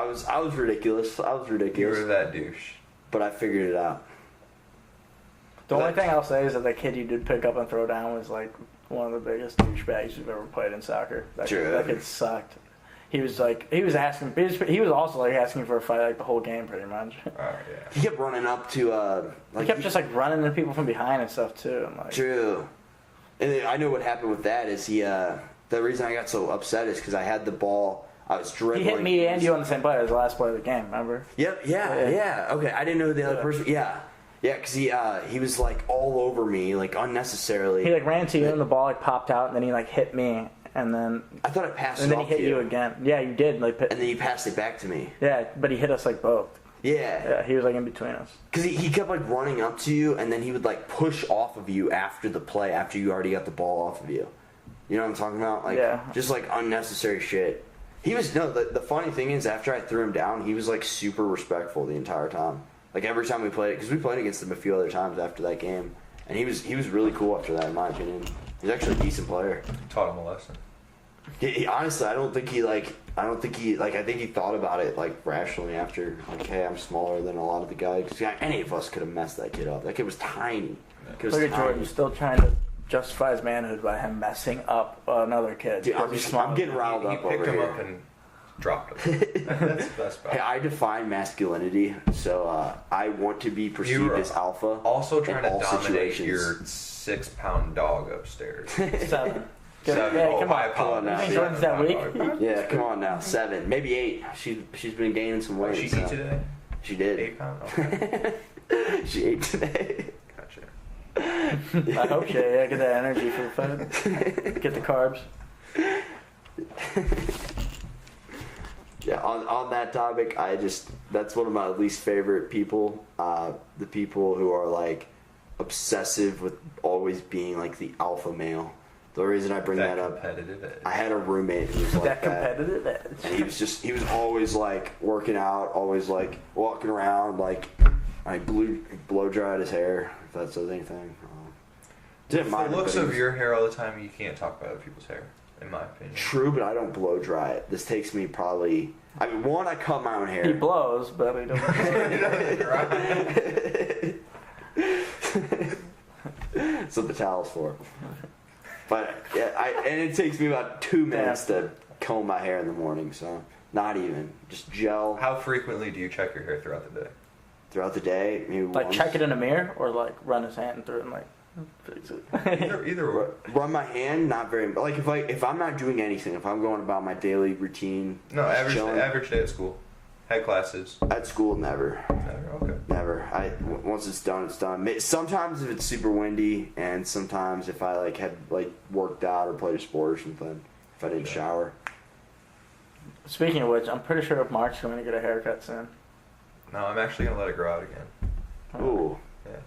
was ridiculous. I was ridiculous. You were that douche. But I figured it out. The only thing I'll say is that the kid you did pick up and throw down was like one of the biggest douchebags you've ever played in soccer. That kid sucked. He was also like asking for a fight like the whole game pretty much. Oh yeah. He kept running up to he kept just like running into people from behind and stuff too. And, like, true. And then I know what happened with that is the reason I got so upset is because I had the ball. I was dribbling. He hit me and you on the same play as the last play of the game, remember? Yep, yeah. Okay, I didn't know who the other person. Yeah, because he was like all over me, like unnecessarily. He like ran to you and the ball like popped out and then he like hit me and then I thought I passed. And it then he hit you again. Yeah, you did. Like, and then you passed it back to me. Yeah, but he hit us like both. Yeah, he was like in between us. Because he kept like running up to you and then he would like push off of you after the play after you already got the ball off of you. You know what I'm talking about? Like just like unnecessary shit. He was the funny thing is after I threw him down, he was like super respectful the entire time. Like every time we played, because we played against him a few other times after that game, and he was really cool after that in my opinion. He's actually a decent player. Taught him a lesson. Honestly, I think he thought about it like rationally after, like, hey, I'm smaller than a lot of the guys. Because any of us could have messed that kid up. That kid was tiny. Look at Jordan still trying to justify his manhood by him messing up another kid. Dude, I'm getting riled up over here. He picked him up and dropped him. That's the best part. Hey, I define masculinity, so I want to be perceived as alpha. Also trying to dominate your 6-pound dog upstairs. 7. Yeah, come on. You think Jordan's that weak? Yeah, come on now. 7, maybe 8. She's been gaining some weight. She ate today? She did. 8 pounds? Okay. She ate today. Gotcha. I hope she get that energy for the food. Get the carbs. Yeah, on that topic, that's one of my least favorite people. The people who are like obsessive with always being like the alpha male. The reason I bring that up, I had a roommate who was like that. Competitive edge. And he was always like working out, always like walking around, like I blow dried his hair, if that says anything. Didn't mind the looks of your hair all the time, you can't talk about other people's hair, in my opinion. True, but I don't blow dry it. This takes me probably, I cut my own hair. He blows, but he doesn't That's what the towel's for. But yeah, and it takes me about 2 minutes to comb my hair in the morning, so not even. Just gel. How frequently do you check your hair throughout the day? Throughout the day, maybe like once. Check it in a mirror or like run his hand through it and like fix it. Either way. Run my hand, not very. Like if I'm not doing anything, if I'm going about my daily routine. No, average day at school. Had classes. At school, never. Never. Okay. Never. Once it's done, it's done. Sometimes if it's super windy, and sometimes if I had worked out or played a sport or something. If I didn't shower. Speaking of which, I'm pretty sure Marc's going to get a haircut soon. No, I'm actually gonna let it grow out again. Ooh. Yeah.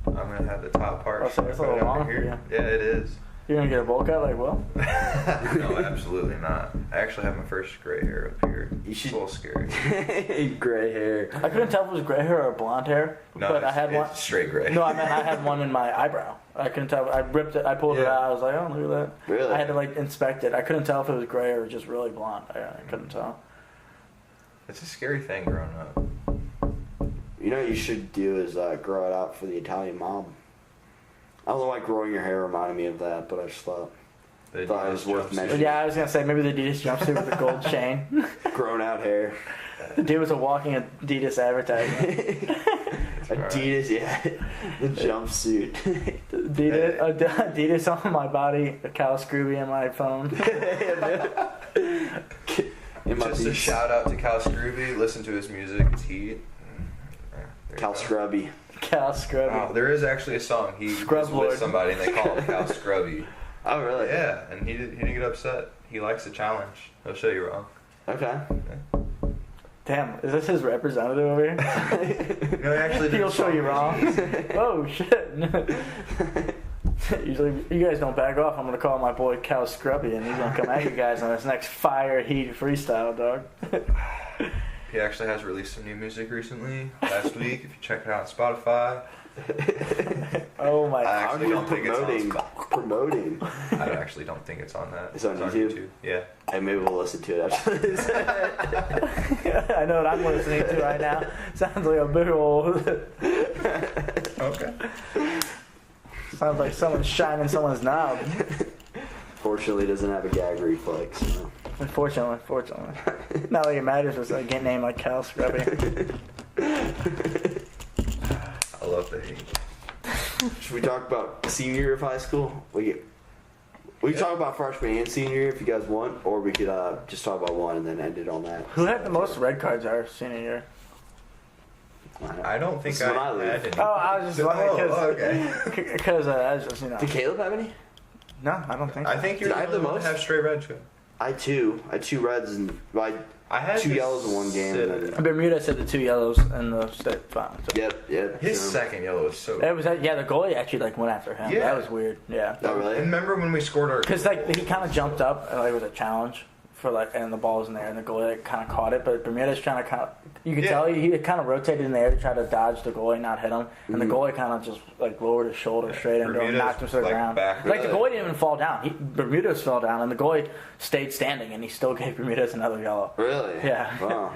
I'm gonna have the top part. So it's a little long for you. Yeah, it is. You're gonna get a bowl cut like Will? No, absolutely not. I actually have my first gray hair up here. It's a little scary. Gray hair. I couldn't tell if it was gray hair or blonde hair. No, but I had one straight gray. No, I mean I had one in my eyebrow. I couldn't tell. I ripped it. I pulled it out. I was like, oh, look at that. Really? I had to inspect it. I couldn't tell if it was gray or just really blonde. I couldn't tell. It's a scary thing growing up. You know what you should do is grow it out for the Italian mob. I don't know why growing your hair reminded me of that, but I just thought. The Thought it was Adidas worth jumpsuit. mentioning. Yeah, I was gonna say maybe the Adidas jumpsuit with the gold chain. Grown out hair. The dude was a walking Adidas advertisement. Adidas, yeah. The jumpsuit. Adidas on my body, a Cal Scrooby on my phone. Just a shout out to Cal Scrooby. Listen to his music. It's heat. Cal Scrubby. Cal Scrubby. Oh, there is actually a song. He Scrub was Lord. with somebody and they call him Cal Scrubby. Oh, really? Yeah, and he didn't get upset. He likes the challenge. He'll show you wrong. Okay. Damn, is this his representative over here? No, he actually did He'll show you song wrong. music. Oh shit. Usually, you guys don't back off. I'm gonna call my boy Cal Scrubby, and he's gonna come at you guys on this next fire heat freestyle, dog. He actually has released some new music recently. Last week, if you check it out on Spotify. Oh my I god. actually don't think it's on Promoting. I actually don't think it's on that. It's on YouTube? Yeah. Hey, maybe we'll listen to it after this. I know what I'm listening to right now. Sounds like a big old. Okay. Sounds like someone's shining someone's knob. Fortunately, doesn't have a gag reflex. So. Unfortunately. Not like it matters with a game name like Cal Scrubby. I love the hate. Should we talk about senior year of high school? We can talk about freshman and senior year if you guys want, or we could just talk about one and then end it on that. Who had the most red cards our senior year? I don't think This is when I I leave. had any. Oh, I was just wondering okay. because I was just Did Caleb have any? No, I don't think. I think you're Did I have the only one most? to have straight red too. I had two reds and I had two this yellows in one game. And then, Bermuda said the 2 yellows in the state final. So. yep. His so- second yellow was so. It was the goalie actually went after him. Yeah. That was weird. Yeah. Oh, really? And remember when we scored our? Because he kind of jumped up and it was a challenge for and the ball was in there and the goalie kind of caught it, but Bermuda's trying to you could tell he kind of rotated in the air to try to dodge the goalie, not hit him, and the goalie kind of just lowered his shoulder straight into him, Bermuda's, knocked him to the ground. back- The goalie didn't even fall down. Bermuda's fell down and the goalie stayed standing and he still gave Bermuda's another yellow. Really? Yeah. Wow.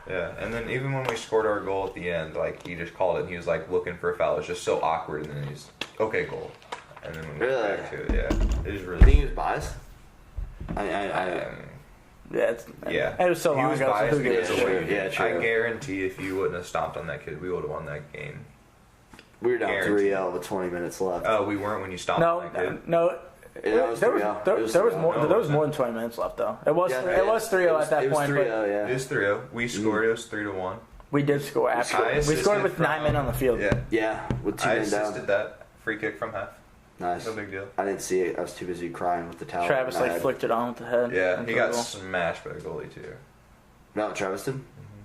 Yeah, and then even when we scored our goal at the end, he just called it. And he was looking for a foul. It was just so awkward, and then he's okay, goal. And then when we went back to it, yeah, it was I really. think he was biased. Yeah, it was so He long was ago. So biased who gives a because of shit? what he Yeah, did. true. I guarantee if you wouldn't have stomped on that kid, we would have won that game. We were down Guaranteed. 3-0 with 20 minutes left. Oh, we weren't when you stomped on that kid. No. Yeah, it was There was 3-0. there It was was 3-0. more No, there was it more than 20 minutes left though. It was Yeah, it was 3-0 at that it was point. 3-0, But yeah. It was 3-0. We scored. It was 3-1. we did score after. I We scored assisted with 9 men on the field. Yeah, Yeah, with 2 I men assisted down. that free kick from half. Nice. No big deal. I didn't see it. I was too busy crying with the towel. Travis in my head. flicked it on with the head. Yeah, into he the got goal. smashed by the goalie too. No, Travis did?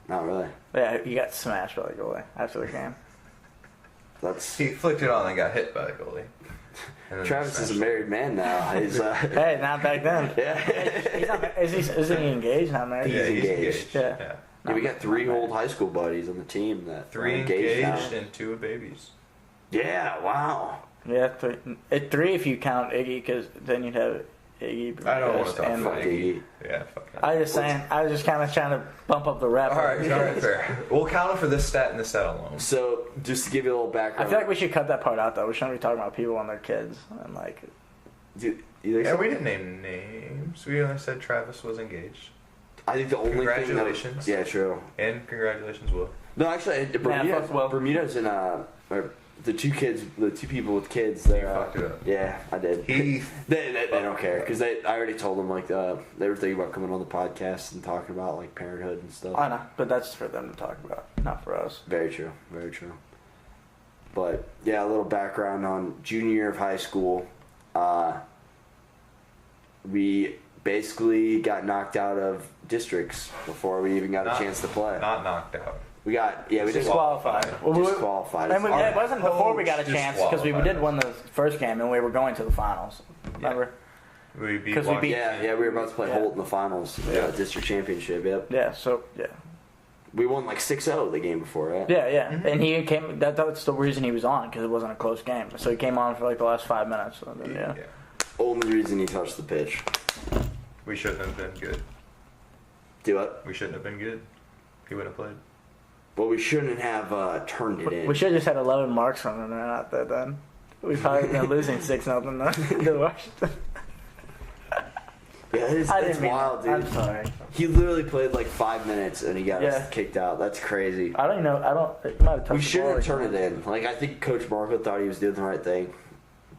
Not really. Yeah, he got smashed by the goalie after the game. That's He flicked it on and got hit by the goalie. And then Travis is a smashed married man now. He's Hey, not back then. yeah. He's not, is he engaged? Not married. it. Yeah, he's engaged. engaged. Yeah. Yeah. Yeah, we got 3 old high school buddies on the team that are 3 engaged engaged now. and 2 babies. Yeah, wow. Yeah, 3. 3 if you count Iggy, because then you'd have Iggy. I don't want to talk and- about Fuck Iggy. Iggy. Yeah, fuck him. I was just saying. I was just kind of trying to bump up the rep. All right, fair. We'll count him for this stat and this stat alone. So, just to give you a little I background. feel like we should cut that part out though. We shouldn't be talking about people and their kids and Do you think Yeah, so? we didn't name names. We only said Travis was engaged. I think the only thing that... Congratulations. Yeah, true. And congratulations, Will. No, actually, fuck Will. Bermuda's in or the 2 kids, the 2 people with kids. They fucked it up. Yeah, I did. Heath. They don't care because I already told them they were thinking about coming on the podcast and talking about parenthood and stuff. I know, but that's for them to talk about, not for us. Very true, very true. But yeah, a little background on junior year of high school. We basically got knocked out of districts before we even got a chance to play. Not knocked out. We didn't Disqualified. disqualified. And it wasn't before we got a Just chance because we did win the first game and we were going to the finals. Remember? We beat 'Cause we Washington. beat- Yeah, we were about to play Yeah. Holt in the finals, district championship. Yep, Yeah. So yeah. we won 6-0 the game before, right? Yeah. And he came. That's the reason he was on because it wasn't a close game. So he came on for the last 5 minutes. So then, yeah. Only reason he touched the pitch. We shouldn't have been good. Do it. We shouldn't have been good. He would have played. Well, we shouldn't have turned it in. We should have just had 11 marks from him out there then. We probably been losing 6-0 to Washington. Yeah, it's wild, dude. I'm sorry. He literally played like 5 minutes and he got us kicked out. That's crazy. I don't even know. It might have touched We the shouldn't ball have turned again. it in. Like, I think Coach Marco thought he was doing the right thing.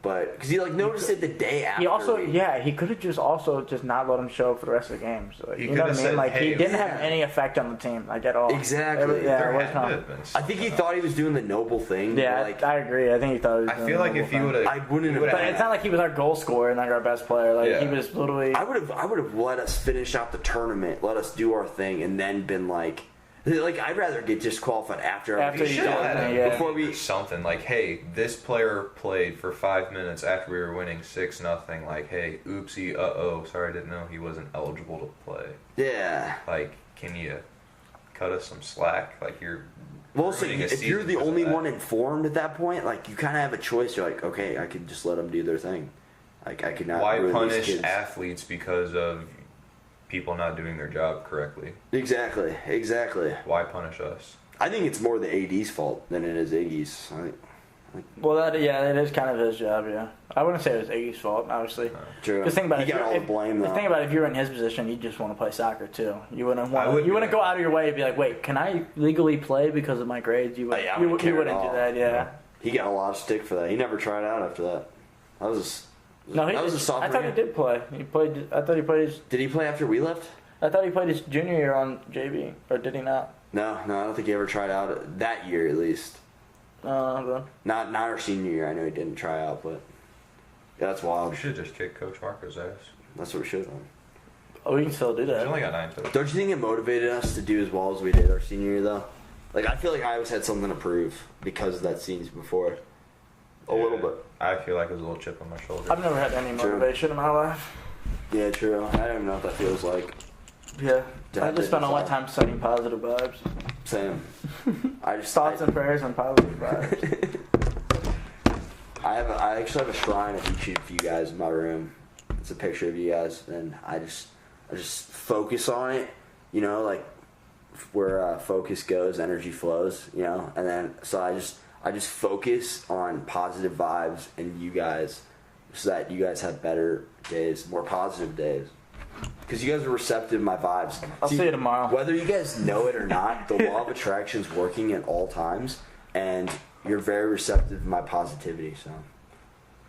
But, because he, like, noticed it the day after. He also, he could have just not let him show up for the rest of the game. So, He you know what I could've mean? said, Like, he hey, didn't have any effect on the team, like, at all. Exactly. There it was had to not. have been I think he thought he was doing the noble thing. Yeah, like, I agree. I think he thought he was I doing feel the like noble if he thing. would have, I wouldn't have. But it's not like he was our goal scorer and like our best player. Like, he was literally... I would have let us finish out the tournament, let us do our thing, and then been like, I'd rather get disqualified after After everything. you should have done had it, before we something like, hey, this player played for 5 minutes after we were winning 6-0. Like, hey, oopsie, sorry, I didn't know he wasn't eligible to play. Yeah. Like, can you cut us some slack? Like, you're Well, so ruining a if you're season the because of only that. one informed at that point, like, you kind of have a choice. You're like, okay, I could just let them do their thing. Like, I could not. Why ruin these punish kids. athletes because of people not doing their job correctly? Exactly. Why punish us? I think it's more the AD's fault than it is Iggy's. Well, it is kind of his job, yeah. I wouldn't say it was Iggy's fault, obviously. True. Just think about he it. got all the blame, though. Think about it, if you were in his position, you'd just want to play soccer, too. You wouldn't would You do wouldn't that. go out of your way to be like, wait, can I legally play because of my grades? You I wouldn't wouldn't care do at all. that, yeah. He got a lot of stick for that. He never tried out after that. That was No, that was a I sophomore thought he year. did play. I thought he played his... Did he play after we left? I thought he played his junior year on JV, or did he not? No, I don't think he ever tried out that year at least. Okay. Not our senior year. I know he didn't try out, but yeah, that's wild. We should just kick Coach Marco's ass. That's what we should have done. Oh, we can still do He's that. only got 9 toes. Don't you think it motivated us to do as well as we did our senior year, though? Like, I feel like I always had something to prove because of that season before. A little bit. I feel like there's a little chip on my shoulder. I've never had any True. motivation in my life. Yeah, true. I don't even know what that feels like. Yeah. Yeah, I just spend all my design. time studying positive vibes. Same. I just Thoughts and prayers and positive vibes. I actually have a shrine of each of you guys in my room. It's a picture of you guys, and I just focus on it. You know, like where focus goes, energy flows. You know, and then so I just focus on positive vibes and you guys, so that you guys have better days, more positive days. Because you guys are receptive to my vibes. I'll see you tomorrow. Whether you guys know it or not, the law of attraction is working at all times, and you're very receptive to my positivity. So,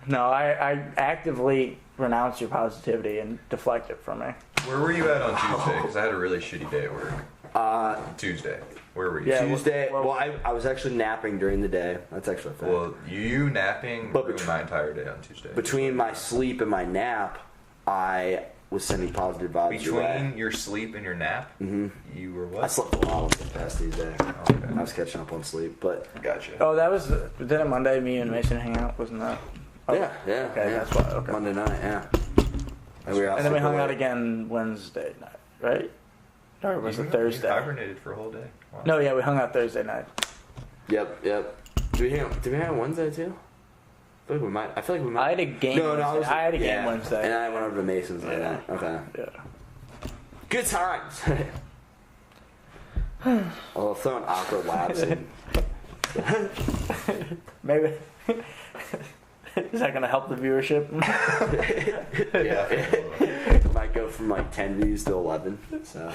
No, I actively renounce your positivity and deflect it from me. Where were you at on Tuesday? Because I had a really shitty day at work. Tuesday. Where were you? Yeah, Tuesday. well- Well, I was actually napping during the day. That's actually a fact. Well, you napping But ruined my entire day on Tuesday. Between my sleep and my nap, I was sending positive vibes your way. Between your sleep and your nap, you were what? I slept a lot the past Tuesday. Okay. I was catching up on sleep, but Gotcha. Oh, that was... Didn't Monday me and Mason hang out? Wasn't that... Oh, yeah. Okay, yeah. that's why. Okay. Monday night, yeah. And, we were out And then we super hung out late. again Wednesday night, right? Or was You it Thursday? hibernated for a whole day. Wow. No, yeah, we hung out Thursday night. Yep. Did we hang on Wednesday too? I feel like we might. I had a game Wednesday. I had a game Wednesday. And I went over to Mason's that Yeah. night. Okay. Yeah. Good times. I'll throw an awkward lapse in. Maybe. Is that gonna help the viewership? Yeah. Might go from like 10 views to 11. So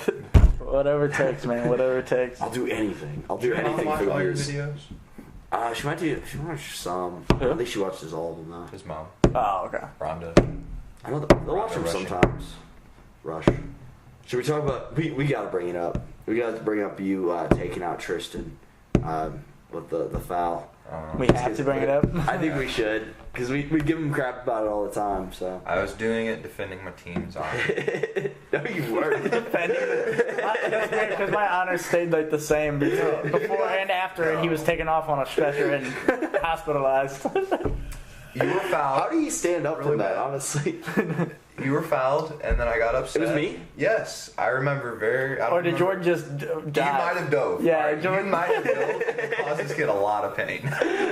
Whatever it takes, man. Whatever it takes. I'll do anything. I'll do Did your mom anything watch for the all your views. videos? She might do. She watched some. Who? I think she watches all of them though. His mom, Oh, okay. Rhonda. I know they'll watch them Russian. sometimes. Rush. Should we talk about? We got to bring it up. We got to bring up you taking out Tristan with the foul. We have to bring it up. I think we should because we give him crap about it all the time. So I was doing it defending my team's honor. no, you weren't. Because my honors stayed like the same before and after he was taken off on a stretcher and hospitalized. You were fouled. How do you stand up Really from that? bad. Honestly, You were fouled, and then I got upset. It was me? Yes, I remember very. I don't Or did remember. Jordan just You dive? might have dove. Yeah, Alright, Jordan- You might have dove. And caused this kid a lot of pain.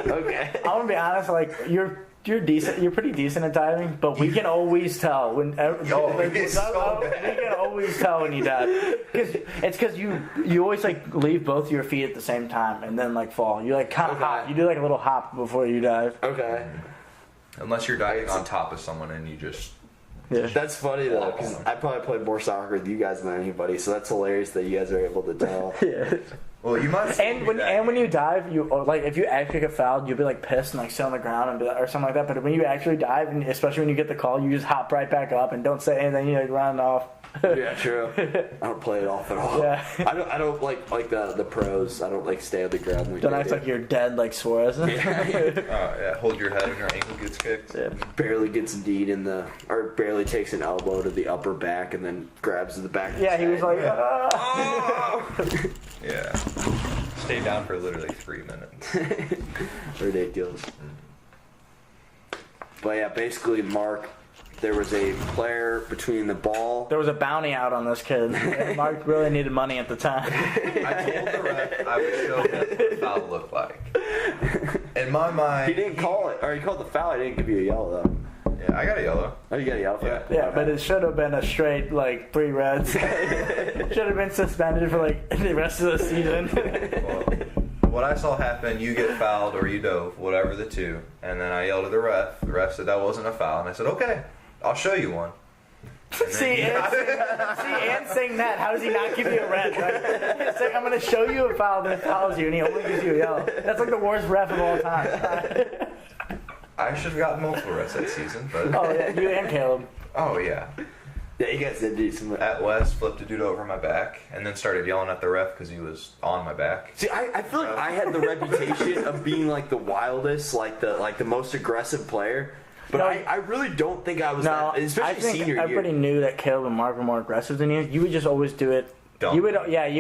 okay. I'm gonna be honest. Like you're decent. You're pretty decent at diving, but we can always tell when. it's so we bad. can always tell when you dive. It's because you always like leave both your feet at the same time and then like fall. You like kind of Okay. hop. You do like a little hop before you dive. Okay. Unless you're diving on top of someone and you just Yeah. That's funny though, because I probably played more soccer with you guys than anybody, so that's hilarious that you guys are able to tell. Yeah. Well, you might. And when you dive, you like if you actually get fouled, you'll be like pissed and like sit on the ground and be like, or something like that. But when you actually dive, and especially when you get the call, you just hop right back up and don't say anything. You like run off. Yeah, true. I don't play it off at all. Yeah. I don't like the pros. I don't like stay on the ground. Like Don't act like you're dead like Suarez. Yeah, hold your head when your ankle gets kicked. Yeah. Barely gets kneed or barely takes an elbow to the upper back and then grabs the back. Of Yeah, his he was head. like, Yeah. Stay down for literally 3 minutes. Ridiculous. But yeah, basically, Mark, there was a player between the ball. There was a bounty out on this kid. Mark really needed money at the time. I told the ref I would show him what the foul looked like. In my mind, He didn't call it, or he called the foul. He didn't give you a yellow though. Yeah, I got a yellow. Oh, you got a yellow for that? Yeah, but it should have been a straight, like, 3 reds. Should have been suspended for, like, the rest of the season. Well, what I saw happen, you get fouled or you dove, whatever the two. And then I yelled at the ref. The ref said that wasn't a foul. And I said, okay, I'll show you one. And See, and saying that, how does he not give you a red? Right? It's like, I'm going to show you a foul, then it fouls you, and he only gives you a yellow. That's like the worst ref of all time. I should have gotten multiple reds that season, but... Oh, yeah, you and Caleb. Oh, yeah. Yeah, you guys did do some. At West, flipped a dude over my back, and then started yelling at the ref because he was on my back. See, I feel like I had the reputation of being like the wildest, like the most aggressive player. But No, I really don't think I was No, that, especially I think senior everybody year. knew that Caleb and Mark were more aggressive than you. You would just always do it. Dumb. You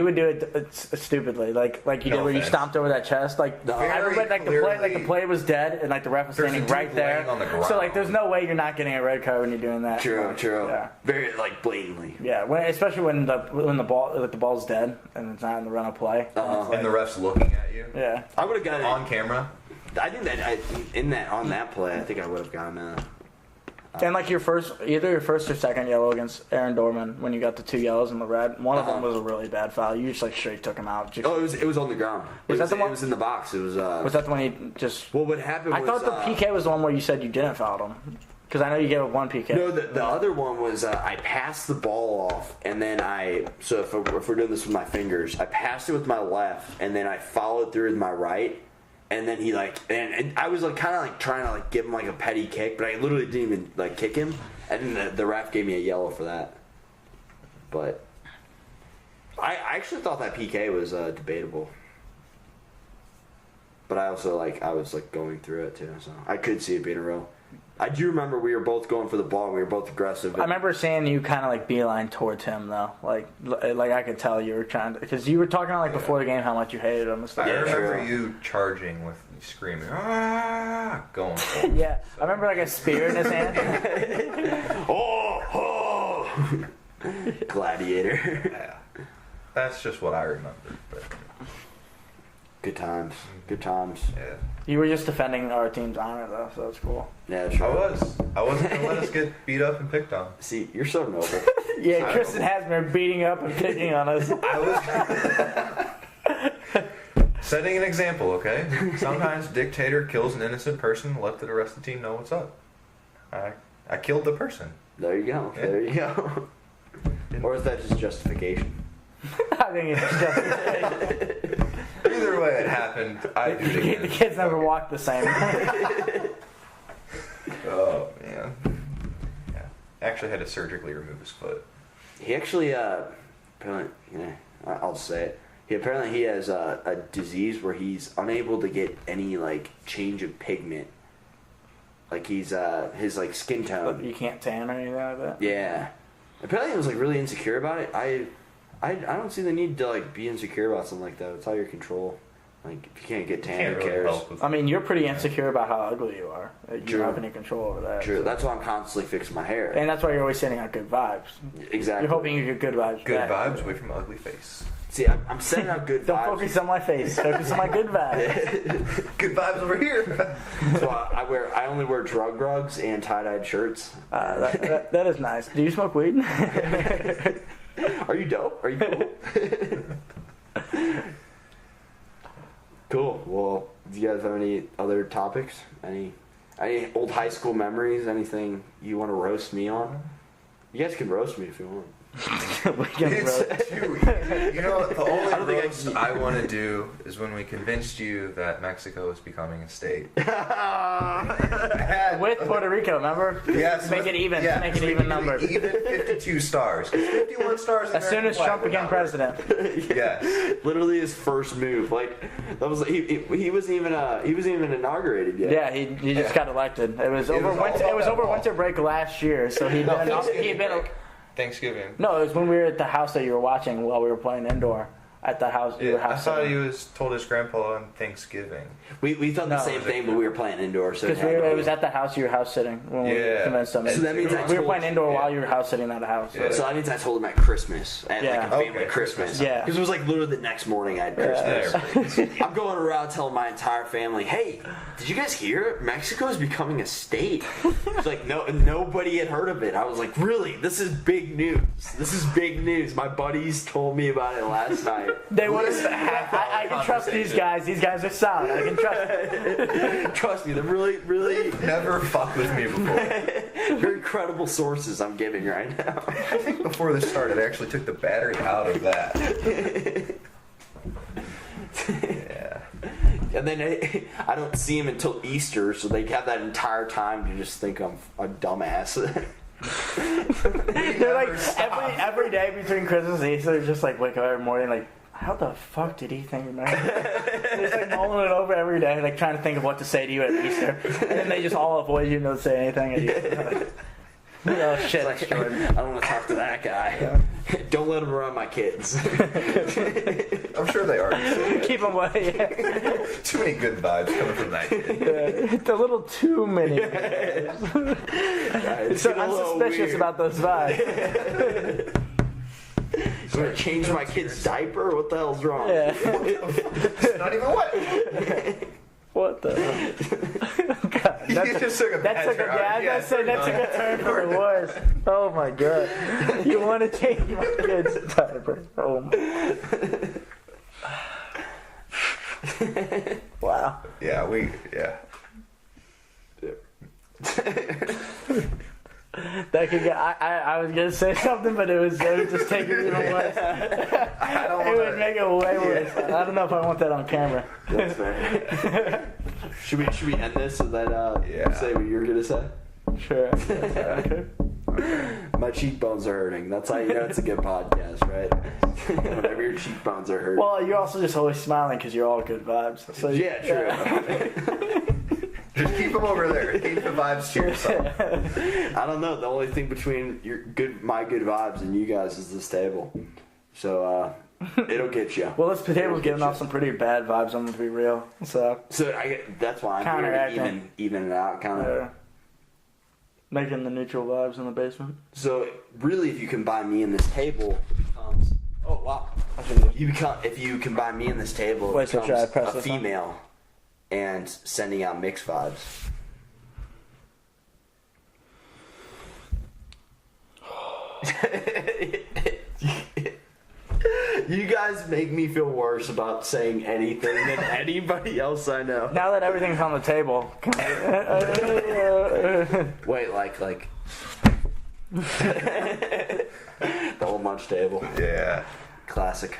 would do it stupidly, like you No did where you offense. stomped over that chest. Like No. I remember, like the play was dead, and like the ref was There's a standing dude right there. laying on the ground. So like, there's no way you're not getting a red card when you're doing that. True. Yeah. Very like blatantly. Yeah, especially when the ball's dead and it's not in the run of play. Uh-huh. And the ref's looking at you Yeah. I would have gotten on camera. I think that on that play, I think I would have gotten And like either your first or second yellow against Aaron Dorman when you got the 2 yellows and the red. One of them was a really bad foul. You just like straight took him out. Oh, it was on the ground. Was that the one- It was in the box. It was. Was that the one you just? Well, what happened I was. thought the PK was the one where you said you didn't foul him. Because I know you gave up 1 PK. No, the other one was I passed the ball off, and then if we're doing this with my fingers, I passed it with my left, and then I followed through with my right, and then he and I was like kind of like trying to like give him like a petty kick, but I literally didn't even like kick him, and then the ref gave me a yellow for that. But I actually thought that PK was debatable. But I also I was going through it too, so I could see it being a row. I do remember we were both going for the ball. We were both aggressive. I remember seeing you kind of like beeline towards him though, like I could tell you were trying to, because you were talking like before the game how much you hated him and stuff. I Yeah, remember true. you charging with screaming, going for it. Yeah, I remember like a spear in his hand. oh, gladiator. Yeah. That's just what I remember. But, Good times. Good times. yeah. You were just defending our team's honor though, so that's cool. Yeah, sure. I wasn't going to let us get beat up and picked on. See, you're so noble. Yeah, Kristen has been beating up and picking on us. I was setting an example, okay? Sometimes dictator kills an innocent person, let the rest of the team know what's up. I killed the person. There you go. Yeah. There you go. Or is that just justification? I think it's just Either way it happened, I do it the again. kids never walked the same. Oh, man. Yeah. Actually had to surgically remove his foot. He actually, apparently, I'll say it. He has a disease where he's unable to get any change of pigment. Like he's his skin tone. You can't tan or anything like that. Yeah. Apparently he was really insecure about it. I don't see the need to be insecure about something like that. It's out of your control. If you can't get tan, who cares? help with I mean, you're pretty insecure about how ugly you are. You True. don't have any control over that. True. That's why I'm constantly fixing my hair. And that's why you're always sending out good vibes. Exactly. You're hoping you get good vibes. good back. vibes away from ugly face. See, I'm sending out good Don't vibes. focus on my face. Focus on my good vibes. Good vibes over here. So I only wear drug rugs and tie-dyed shirts. That is nice. Do you smoke weed? Are you dope? Are you cool? Cool. Well, do you guys have any other topics? Any old high school memories? Anything you want to roast me on? You guys can roast me if you want. It's too easy. You know, the only roast I want to do is when we convinced you that Mexico is becoming a state. With Puerto Rico, remember? Yes. Make it even. Yeah, make it even number. Even 52 stars. 51 stars. As soon as Trump became president. Yes. Literally his first move. Like that was he wasn't even inaugurated yet. Yeah, he just got elected. It was over winter break last year, so he'd been. Thanksgiving. No, it was when we were at the house that you were watching while we were playing indoor. At the house, your house. I thought he was told his grandpa on Thanksgiving. We thought the same thing, but we were playing indoor, so because it was at the house you were house sitting when we convinced him. So that means we were playing indoor while you were house sitting at the house. Yeah. So that means I told him at Christmas, at like a family Christmas. Yeah, because it was like literally the next morning I had Christmas. I'm going around telling my entire family, "Hey, did you guys hear? Mexico is becoming a state." It's like nobody had heard of it. I was like, "Really? This is big news. This is big news." My buddies told me about it last night. They would have. I can trust these guys. These guys are sound. I can trust them. Trust me, they're really never fucked with me before. They're incredible sources I'm giving right now. I think before this started, I actually took the battery out of that. Yeah. And then I don't see him until Easter, so they have that entire time to just think I'm a dumbass. They're like every day between Christmas and Easter, they're just like wake up every morning like, how the fuck did he think of me? They're just like mulling it over every day, like trying to think of what to say to you at Easter, and then they just all avoid you and don't say anything at Easter. Oh shit, like, I don't want to talk to that guy. Yeah. Don't let him around my kids. I'm sure they are. Keep them away. Yeah. Too many good vibes coming from that kid. It's a little too many. So I'm suspicious about those vibes. So I change my kid's diaper? What the hell's wrong? Yeah. It's not even wet. What the? God, You just took a bad turn. I was gonna say that took a turn for the worse. Oh my god. You want to change my kid's diaper? Oh my. Wow. Yeah. That could get. I was gonna say something, but it would just take it even worse. It would make it way worse. I don't know if I want that on camera. That's fair. Should we end this and then say what you're gonna say? Sure. Okay. My cheekbones are hurting. That's how you know it's a good podcast, right? Whenever your cheekbones are hurting. Well, you're also just always smiling because you're all good vibes. So yeah, true. Just keep them over there. Keep the vibes to yourself. I don't know. The only thing between my good vibes and you guys is this table. So it'll get you. Well, this table's giving off some pretty bad vibes. I'm gonna be real. So that's why I'm here to even it out, kind of. Making the neutral vibes in the basement. So really, if you combine me and this table, it becomes. Oh wow! If you combine me and this table, it becomes a female. And sending out mixed vibes. You guys make me feel worse about saying anything than anybody else I know. Now that everything's on the table. Wait, like the old lunch table. Yeah. Classic.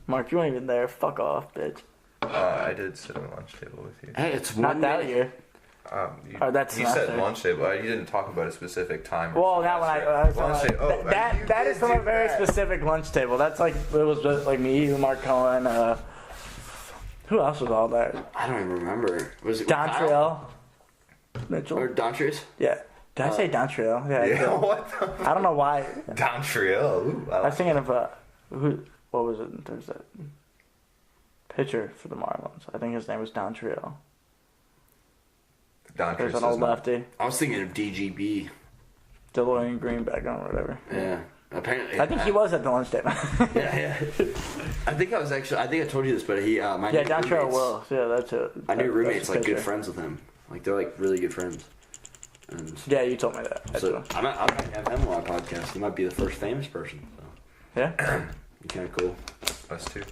Mark, you weren't even there. Fuck off, bitch. I did sit at the lunch table with you. Hey, it's not that year. He said lunch table. You didn't talk about a specific time. Well, not when that is from a very specific lunch table. That's like it was just like me, you, Mark Cohen. Who else was all there? I don't even remember. Was it Dontrell? Mitchell or Dontres? Yeah. Did I say Dontrell? Yeah. What? I don't know why. Dontrell. I was thinking of who? What was it? There's that pitcher for the Marlins. I think his name was Dontrell. There's an old lefty. I was thinking of DGB. DeLorean Greenback or whatever. Yeah. Apparently. I think he was at the lunch table. yeah. I think I told you this, but he, my yeah, Dontrell Willis. Yeah, that's it. My new roommate's like good friends with him. Like they're like really good friends. And yeah, you told me that. So I might have him on my podcast. He might be the first famous person. So. Yeah. Kind of cool. Us too.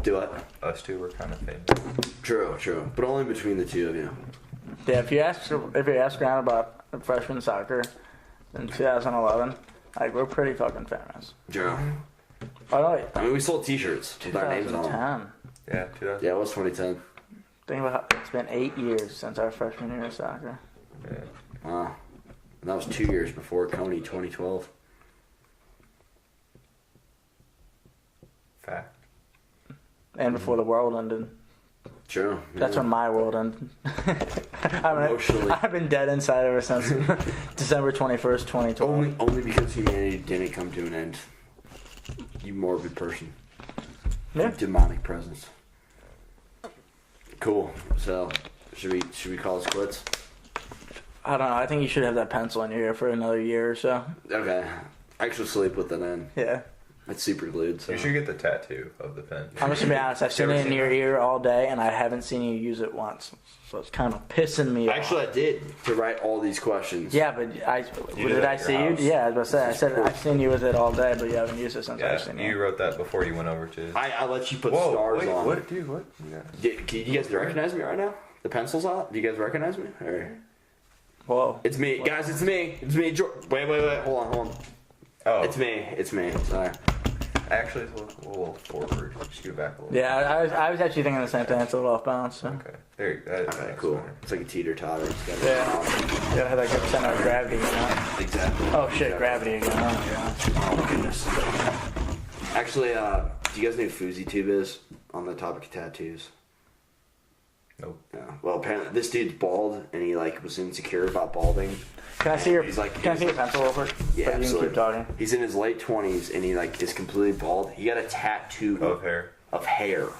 Do it. Us two were kind of famous. True. But only between the two of you. Yeah, if you ask around about freshman soccer in 2011, like we're pretty fucking famous. True. I mean, we sold T-shirts with our names on them. 2010. Yeah, 2000. Yeah, it was 2010. Think about how it's been 8 years since our freshman year of soccer. Yeah. Wow. And that was 2 years before Coney 2012. Fact. And before the world ended. True. That's when my world ended. Emotionally. I've been dead inside ever since December 21st, 2012. Only because humanity didn't come to an end. You morbid person. Yeah. Demonic presence. Cool. So, should we call this quits? I don't know. I think you should have that pencil in your ear for another year or so. Okay. I actually sleep with it in. Yeah. It's super glued. So. You should get the tattoo of the pen. I'm just gonna be honest. I've seen it in your ear all day, and I haven't seen you use it once. So it's kind of pissing me off. Actually, I did to write all these questions. Yeah, but did I see you? Yeah, I was gonna say. I said I've seen you with it all day, but you haven't used it since I've seen you. You wrote that before you went over to. I let you put stars on. What, dude? What? Can you guys recognize me right now? The pencil's out. Do you guys recognize me? Or... Whoa. It's me, guys. It's me. Wait. Hold on. Oh, It's me. Sorry. actually, it's a little forward. Scoot back a little. Yeah, I was actually thinking the same thing. It's a little off balance. So. Okay. There you go. Okay, cool. It's like a teeter-totter. Yeah. You gotta have that good center of gravity, you know? Exactly. Oh shit, gravity again. Oh goodness. Actually, do you guys know who Fousey Tube is on the topic of tattoos? Nope. Yeah. Well, apparently this dude's bald, and he was insecure about balding. Can I see your He's like- Can I see your pencil over? Yeah, But you can absolutely. keep talking. He's in his late 20s, and he is completely bald. He got a tattoo Of hair.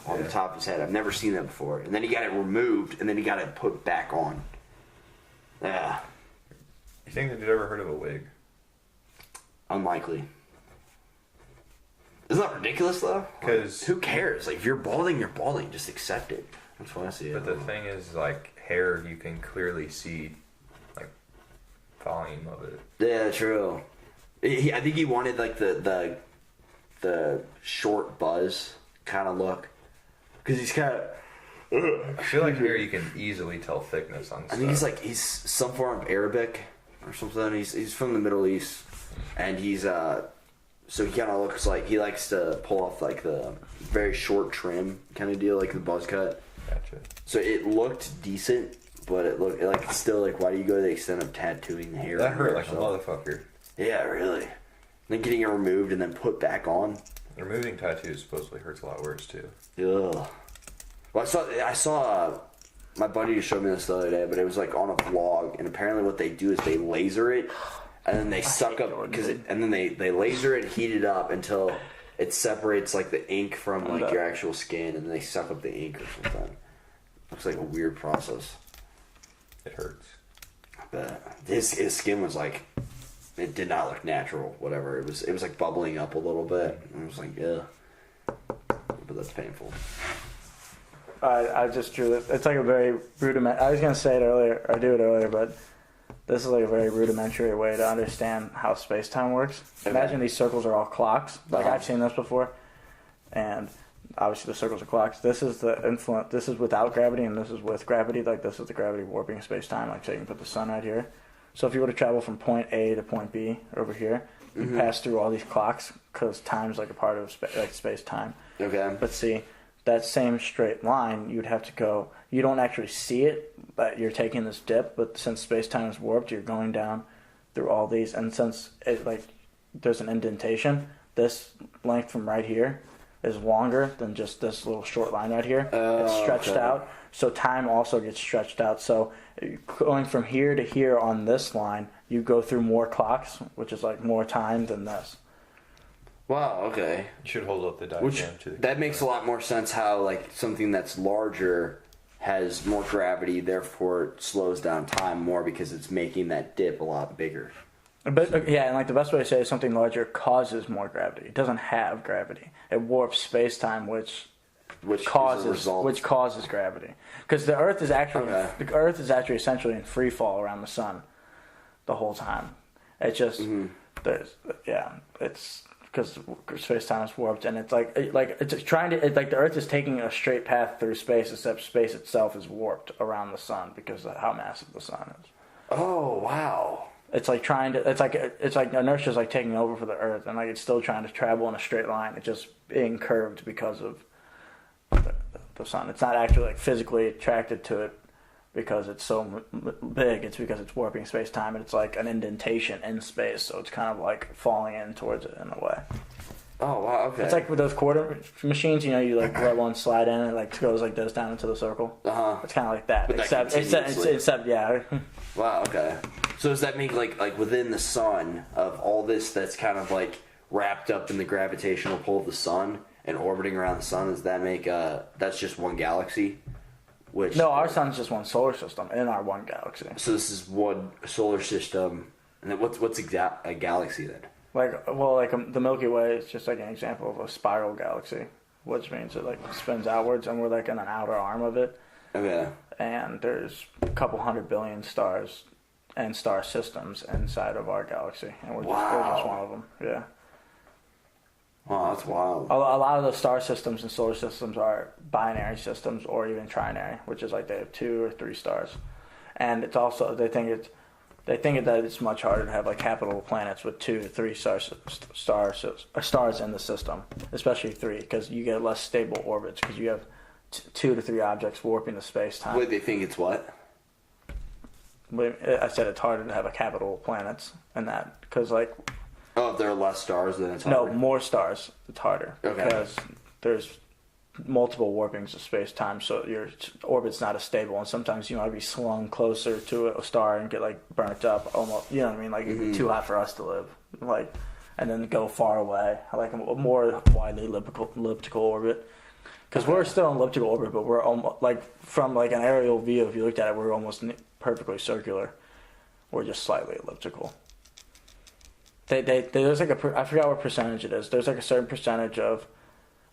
On the top of his head. I've never seen that before. And then he got it removed, and then he got it put back on. Yeah, You think that you'd ever heard of a wig? unlikely. Isn't that ridiculous though? 'Cause- who cares? Like if you're balding, you're balding. Just accept it. That's why I see it. But the thing is, like, hair, you can clearly see, like, volume of it. Yeah, true. I think he wanted like the short buzz kind of look, because he's kind of. I feel like hair, you can easily tell thickness on I stuff. think he's some form of Arabic or something. He's from the Middle East, and he's so he kind of looks like he likes to pull off like the very short trim kind of deal, like the buzz cut. Gotcha. So it looked decent, but it looked like still like, why do you go to the extent of tattooing the hair? That on hurt like a yourself? motherfucker. Yeah, really. Then getting it removed and then put back on. Removing tattoos supposedly hurts a lot worse, too. Ugh. Well, I saw my buddy showed me this the other day, but it was like on a vlog, and apparently what they do is they laser it, and then they suck up and then they laser it, heat it up until it separates like the ink from like your actual skin, and then they suck up the ink or something. Looks like a weird process. It hurts. But his skin was like, it did not look natural. Whatever, it was like bubbling up a little bit, and I was like, yeah. But that's painful. I just drew it. It's like a very rudiment. I was gonna say it earlier, or do it earlier, but this is like a very rudimentary way to understand how space-time works. Okay. Imagine these circles are all clocks. Like Uh-huh. I've seen this before, and obviously the circles are clocks. This is the influence. This is without gravity, and this is with gravity. Like this is the gravity warping space-time. Like so, you can put the sun right here. So if you were to travel from point A to point B over here, you pass through all these clocks because time's like a part of space-time. Okay. But see, that same straight line, you'd have to go. You don't actually see it, but you're taking this dip. But since space-time is warped, you're going down through all these. And since there's an indentation, this length from right here is longer than just this little short line right here. It's stretched out, so time also gets stretched out. So going from here to here on this line, you go through more clocks, which is like more time than this. Wow. Okay. You should hold up the diagram Which to the that makes a lot more sense. How like something that's larger has more gravity, therefore it slows down time more because it's making that dip a lot bigger. But yeah, and like the best way to say is something larger causes more gravity. It doesn't have gravity. It warps space-time, which causes gravity. Because the Earth is actually essentially in free fall around the sun the whole time. It's just it's because space-time is warped, and it's like it's trying to the Earth is taking a straight path through space, except space itself is warped around the sun because of how massive the sun is. Oh wow! It's like trying to. It's like inertia is like taking over for the Earth, and like it's still trying to travel in a straight line. It's just being curved because of the sun. It's not actually like physically attracted to it because it's so big. It's because it's warping space-time, and it's like an indentation in space, so it's kind of like falling in towards it in a way. Oh wow! Okay. It's like with those quarter machines, you know, you like let one slide in and it like goes like this down into the circle. It's kind of like that, But except yeah. Wow. Okay. So does that make like within the sun of all this that's kind of like wrapped up in the gravitational pull of the sun and orbiting around the sun? Does that make that's just one galaxy? Which No, our sun's just one solar system in our one galaxy. So this is one solar system, and then what's a galaxy then? The Milky Way is just like an example of a spiral galaxy, which means it like spins outwards, and we're like in an outer arm of it. Okay. And there's a couple 100 billion stars and star systems inside of our galaxy, and we're just one of them. Yeah. Wow, that's wild. A lot of the star systems and solar systems are binary systems or even trinary, which is like they have 2 or 3 stars, and it's also they think that it's much harder to have like habitable planets with 2 to 3 stars in the system, especially 3, because you get less stable orbits because you have 2 to 3 objects warping the space-time. Wait, they think it's what? I said it's harder to have habitable planets, and that because like. Oh, if there are less stars, then it's harder. No, more stars. It's harder because there's multiple warpings of space-time, so your orbit's not as stable, and sometimes you might be slung closer to a star and get like burnt up. Almost, you know what I mean? Like it'd be too hot for us to live. Like, and then go far away, like a more widely elliptical orbit. Because we're still in elliptical orbit, but we're almost like from like an aerial view. If you looked at it, we're almost perfectly circular. We're just slightly elliptical. There's like I forgot what percentage it is. There's like a certain percentage of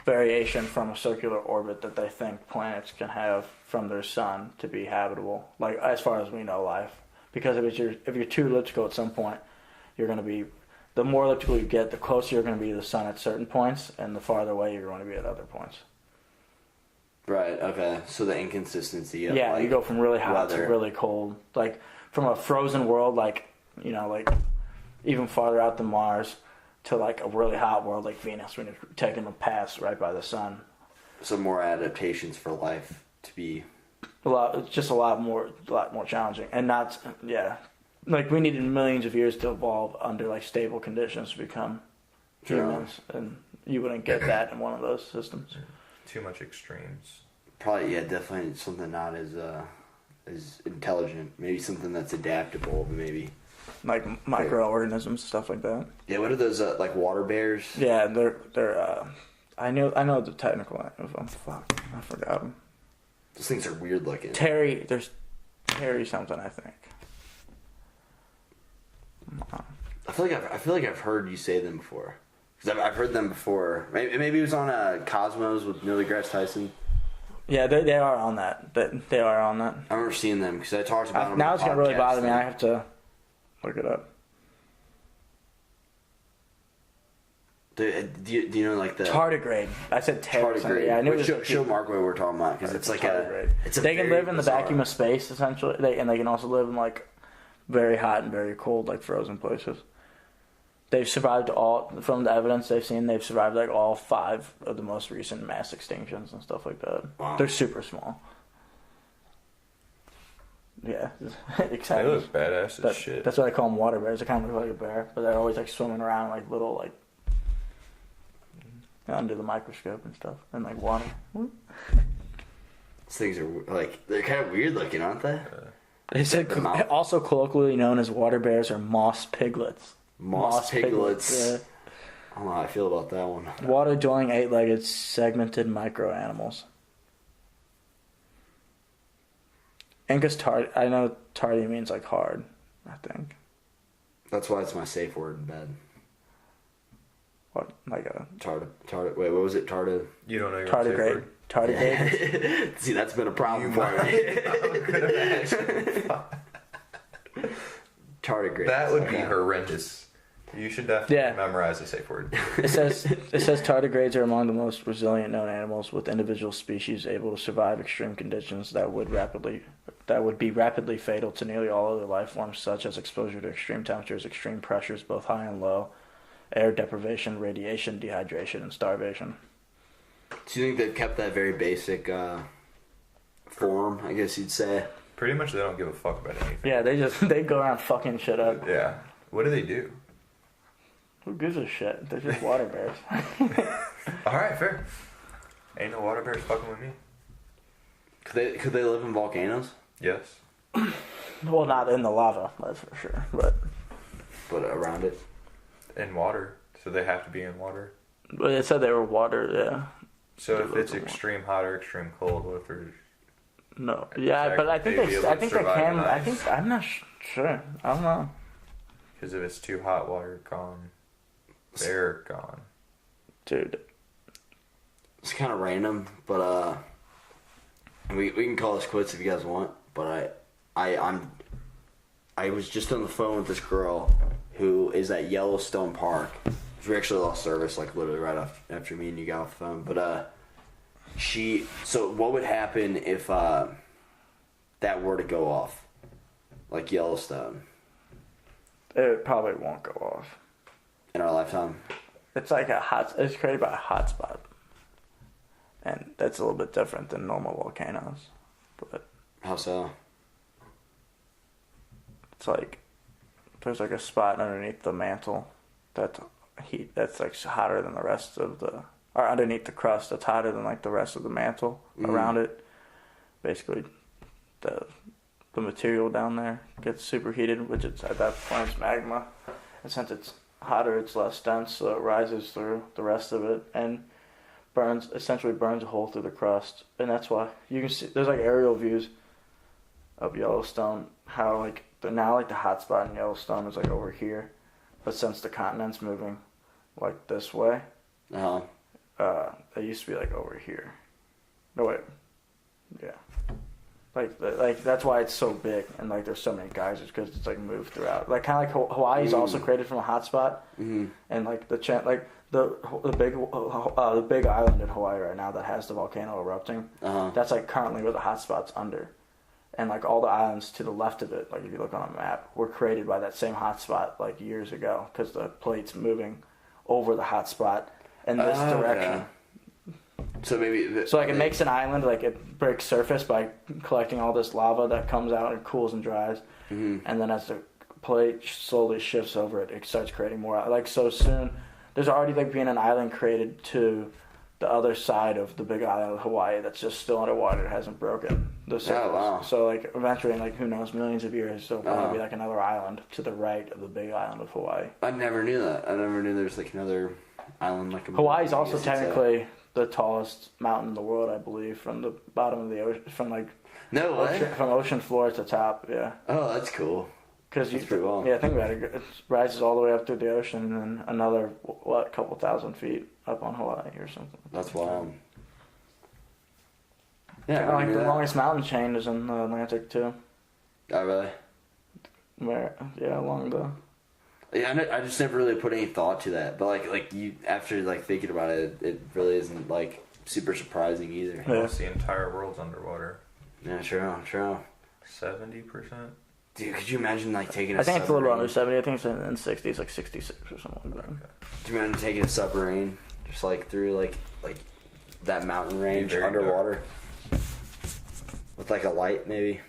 variation from a circular orbit that they think planets can have from their sun to be habitable. Like as far as we know, life. Because if you're too elliptical at some point, you're going to be the more elliptical you get, the closer you're going to be to the sun at certain points, and the farther away you're going to be at other points. Right. Okay. So the inconsistency. Of, you go from really hot weather to really cold. Like from a frozen world, like even farther out than Mars, to like a really hot world like Venus, when you're taking a pass right by the sun. Some more adaptations for life to be a lot more challenging, and not like we needed millions of years to evolve under like stable conditions to become humans, and you wouldn't get that in one of those systems. Too much extremes. Probably, definitely something not as intelligent. Maybe something that's adaptable, maybe. Like microorganisms, stuff like that. Yeah, what are those, like water bears? Yeah, they're I know the technical name of them. Fuck, I forgot them. Those things are weird looking. There's Terry something, I think. I feel like I've heard you say them before. Because I've heard them before. Maybe it was on Cosmos with Neil deGrasse Tyson. Yeah, they are on that. They are on that. I remember seeing them because I talked about them. Now it's gonna really bother me. I have to look it up. Do you know like the tardigrade? I said tardigrade. Yeah, I knew. Show Marc what we're talking about because it's like tardigrade. They can live in the vacuum of space essentially, and they can also live in like very hot and very cold, like frozen places. They've survived from the evidence they've seen. They've survived like all 5 of the most recent mass extinctions and stuff like that. Wow. They're super small. Yeah, exciting. They look badass as shit. That's why I call them water bears. They kind of look like a bear, but they're always like swimming around like little like under the microscope and stuff, and like water. These things are like they're kind of weird looking, aren't they? They said also colloquially known as water bears or moss piglets. Moss piglets. Yeah. I don't know how I feel about that one. Water-dwelling, 8-legged, segmented microanimals. Incas tardy. I know tardy means like hard, I think. That's why it's my safe word in bed. What? Like a... Wait, what was it? You don't know your tardigrade. safe word? Tardigrade. See, that's been a problem for me. Tardigrade. That would be horrendous. You should definitely Yeah. memorize a safe word. It says tardigrades are among the most resilient known animals, with individual species able to survive extreme conditions that would be rapidly fatal to nearly all other life forms, such as exposure to extreme temperatures, extreme pressures, both high and low, air deprivation, radiation, dehydration, and starvation. Do you think they've kept that very basic form, I guess you'd say? Pretty much they don't give a fuck about anything. Yeah, they go around fucking shit up. Yeah. What do they do? Who gives a shit? They're just water bears. Alright, fair. Ain't no water bears fucking with me. Could they live in volcanoes? Yes. Well, not in the lava, that's for sure. But around it? In water. So they have to be in water. it said they were water, yeah. So if it's extreme hot or extreme cold, what if there's... No. Yeah, but I think They'd be able to they survive can. in I ice. think I'm not sure. I don't know. Because if it's too hot, water gone. They're gone. Dude. It's kind of random, but we can call this quits if you guys want. But I was just on the phone with this girl who is at Yellowstone Park. We actually lost service like literally right after me and you got off the phone. But so what would happen if that were to go off, like Yellowstone, It probably won't go off. in our lifetime? It's like it's created by a hotspot. And that's a little bit different than normal volcanoes. But How so? it's like there's like a spot underneath the mantle that's like hotter than the rest of or underneath the crust that's hotter than like the rest of the mantle around it. Basically the material down there gets superheated, which it's at that point it's magma. And since it's hotter, it's less dense, so it rises through the rest of it and essentially burns a hole through the crust. And that's why you can see there's like aerial views of Yellowstone, how like now the hot spot in Yellowstone is like over here, but since the continent's moving like this way, it used to be like over here. No wait, yeah, like that's why it's so big and like there's so many geysers, because it's like moved throughout. Like kind of like Hawaii is also created from a hot spot, and like the big island in Hawaii right now that has the volcano erupting. That's like currently where the hot spot's under. And like all the islands to the left of it, like if you look on a map, were created by that same hot spot like years ago, because the plate's moving over the hot spot in this direction. So maybe It makes an island, like it breaks surface by collecting all this lava that comes out and cools and dries, and then as the plate slowly shifts over it, it starts creating more. Like so soon, there's already like being an island created to the other side of the big island of Hawaii that's just still underwater. It hasn't broken the surface. Oh, wow. So like eventually, in like who knows, millions of years, there'll probably be like another island to the right of the big island of Hawaii. I never knew that. I never knew there's like another island like Hawaii's also technically the tallest mountain in the world, I believe, from the bottom of the ocean, from like from ocean floor to top. Yeah. Oh, that's cool. Because pretty well. Yeah, think about it. It rises all the way up through the ocean, and then another couple thousand feet up on Hawaii or something. That's wild. Yeah, Like the longest mountain chain is in the Atlantic too. Oh, really? Along the. Yeah, I just never really put any thought to that. But like you, after like thinking about it, it really isn't like super surprising either. Yeah. Almost the entire world's underwater. Yeah, true. 70%. Dude, could you imagine like taking I think it's a little under submarine? 70. I think it's in 60. It's like 66 or something like that. Could you imagine taking a submarine just like through like that mountain range Very underwater with like a light maybe?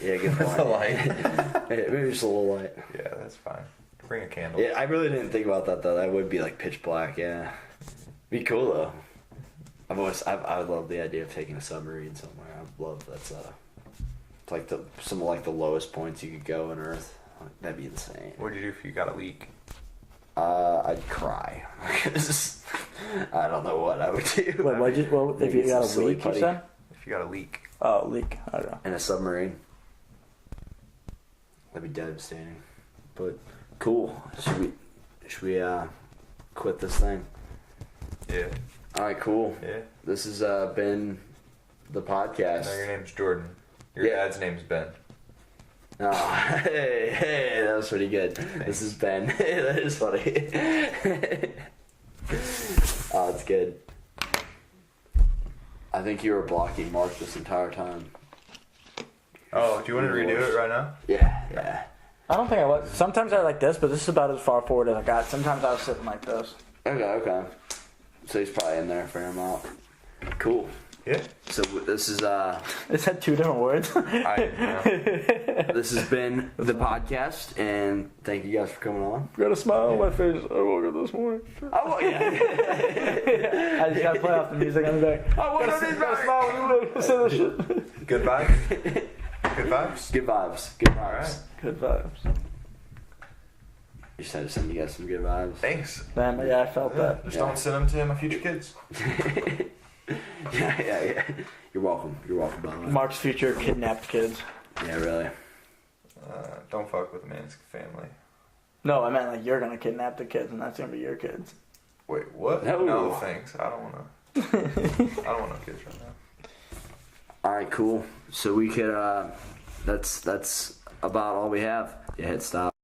Yeah, good point. A light. Yeah, maybe just a little light. Yeah, that's fine. Bring a candle. Yeah, I really didn't think about that though. That would be like pitch black. Yeah, be cool though. I would love the idea of taking a submarine somewhere. I love that's it's like some of like the lowest points you could go on Earth. That'd be insane. What'd you do if you got a leak? I'd cry. I don't know what I would do. Wait, if you got a leak, you said? If you got a leak. Oh, leak. I don't know. In a submarine. That'd be devastating. But cool. Should we quit this thing? Yeah. Alright, cool. Yeah. This has been the podcast. No, your name's Jordan. Your dad's name's Ben. Oh, hey, that was pretty good. This is Ben. That is funny. Oh, it's good. I think you were blocking Mark this entire time. Oh, do you want to redo it right now? Yeah. I don't think I was. Sometimes I like this, but this is about as far forward as I got. Sometimes I was sitting like this. Okay. So he's probably in there a fair amount. Cool. Yeah. So this is Is that two different words? this has been the podcast, and thank you guys for coming on. Got a smile on my face. I woke up this morning. Oh yeah. I just gotta play off the music on the back. I woke up this morning. Smile when you say this shit. Good vibes. Good vibes. Good vibes. Good vibes. All right. Good vibes. You just had to send you guys some good vibes. Thanks. Man, yeah, I felt that. Just don't send them to my future kids. Yeah. You're welcome. By the way. Mark's future kidnapped kids. Yeah, really. Don't fuck with the man's family. No, I meant like you're gonna kidnap the kids, and that's gonna be your kids. Wait, what? No, thanks. I don't want no kids right now. All right, cool. So we could. That's about all we have. Yeah, hit stop.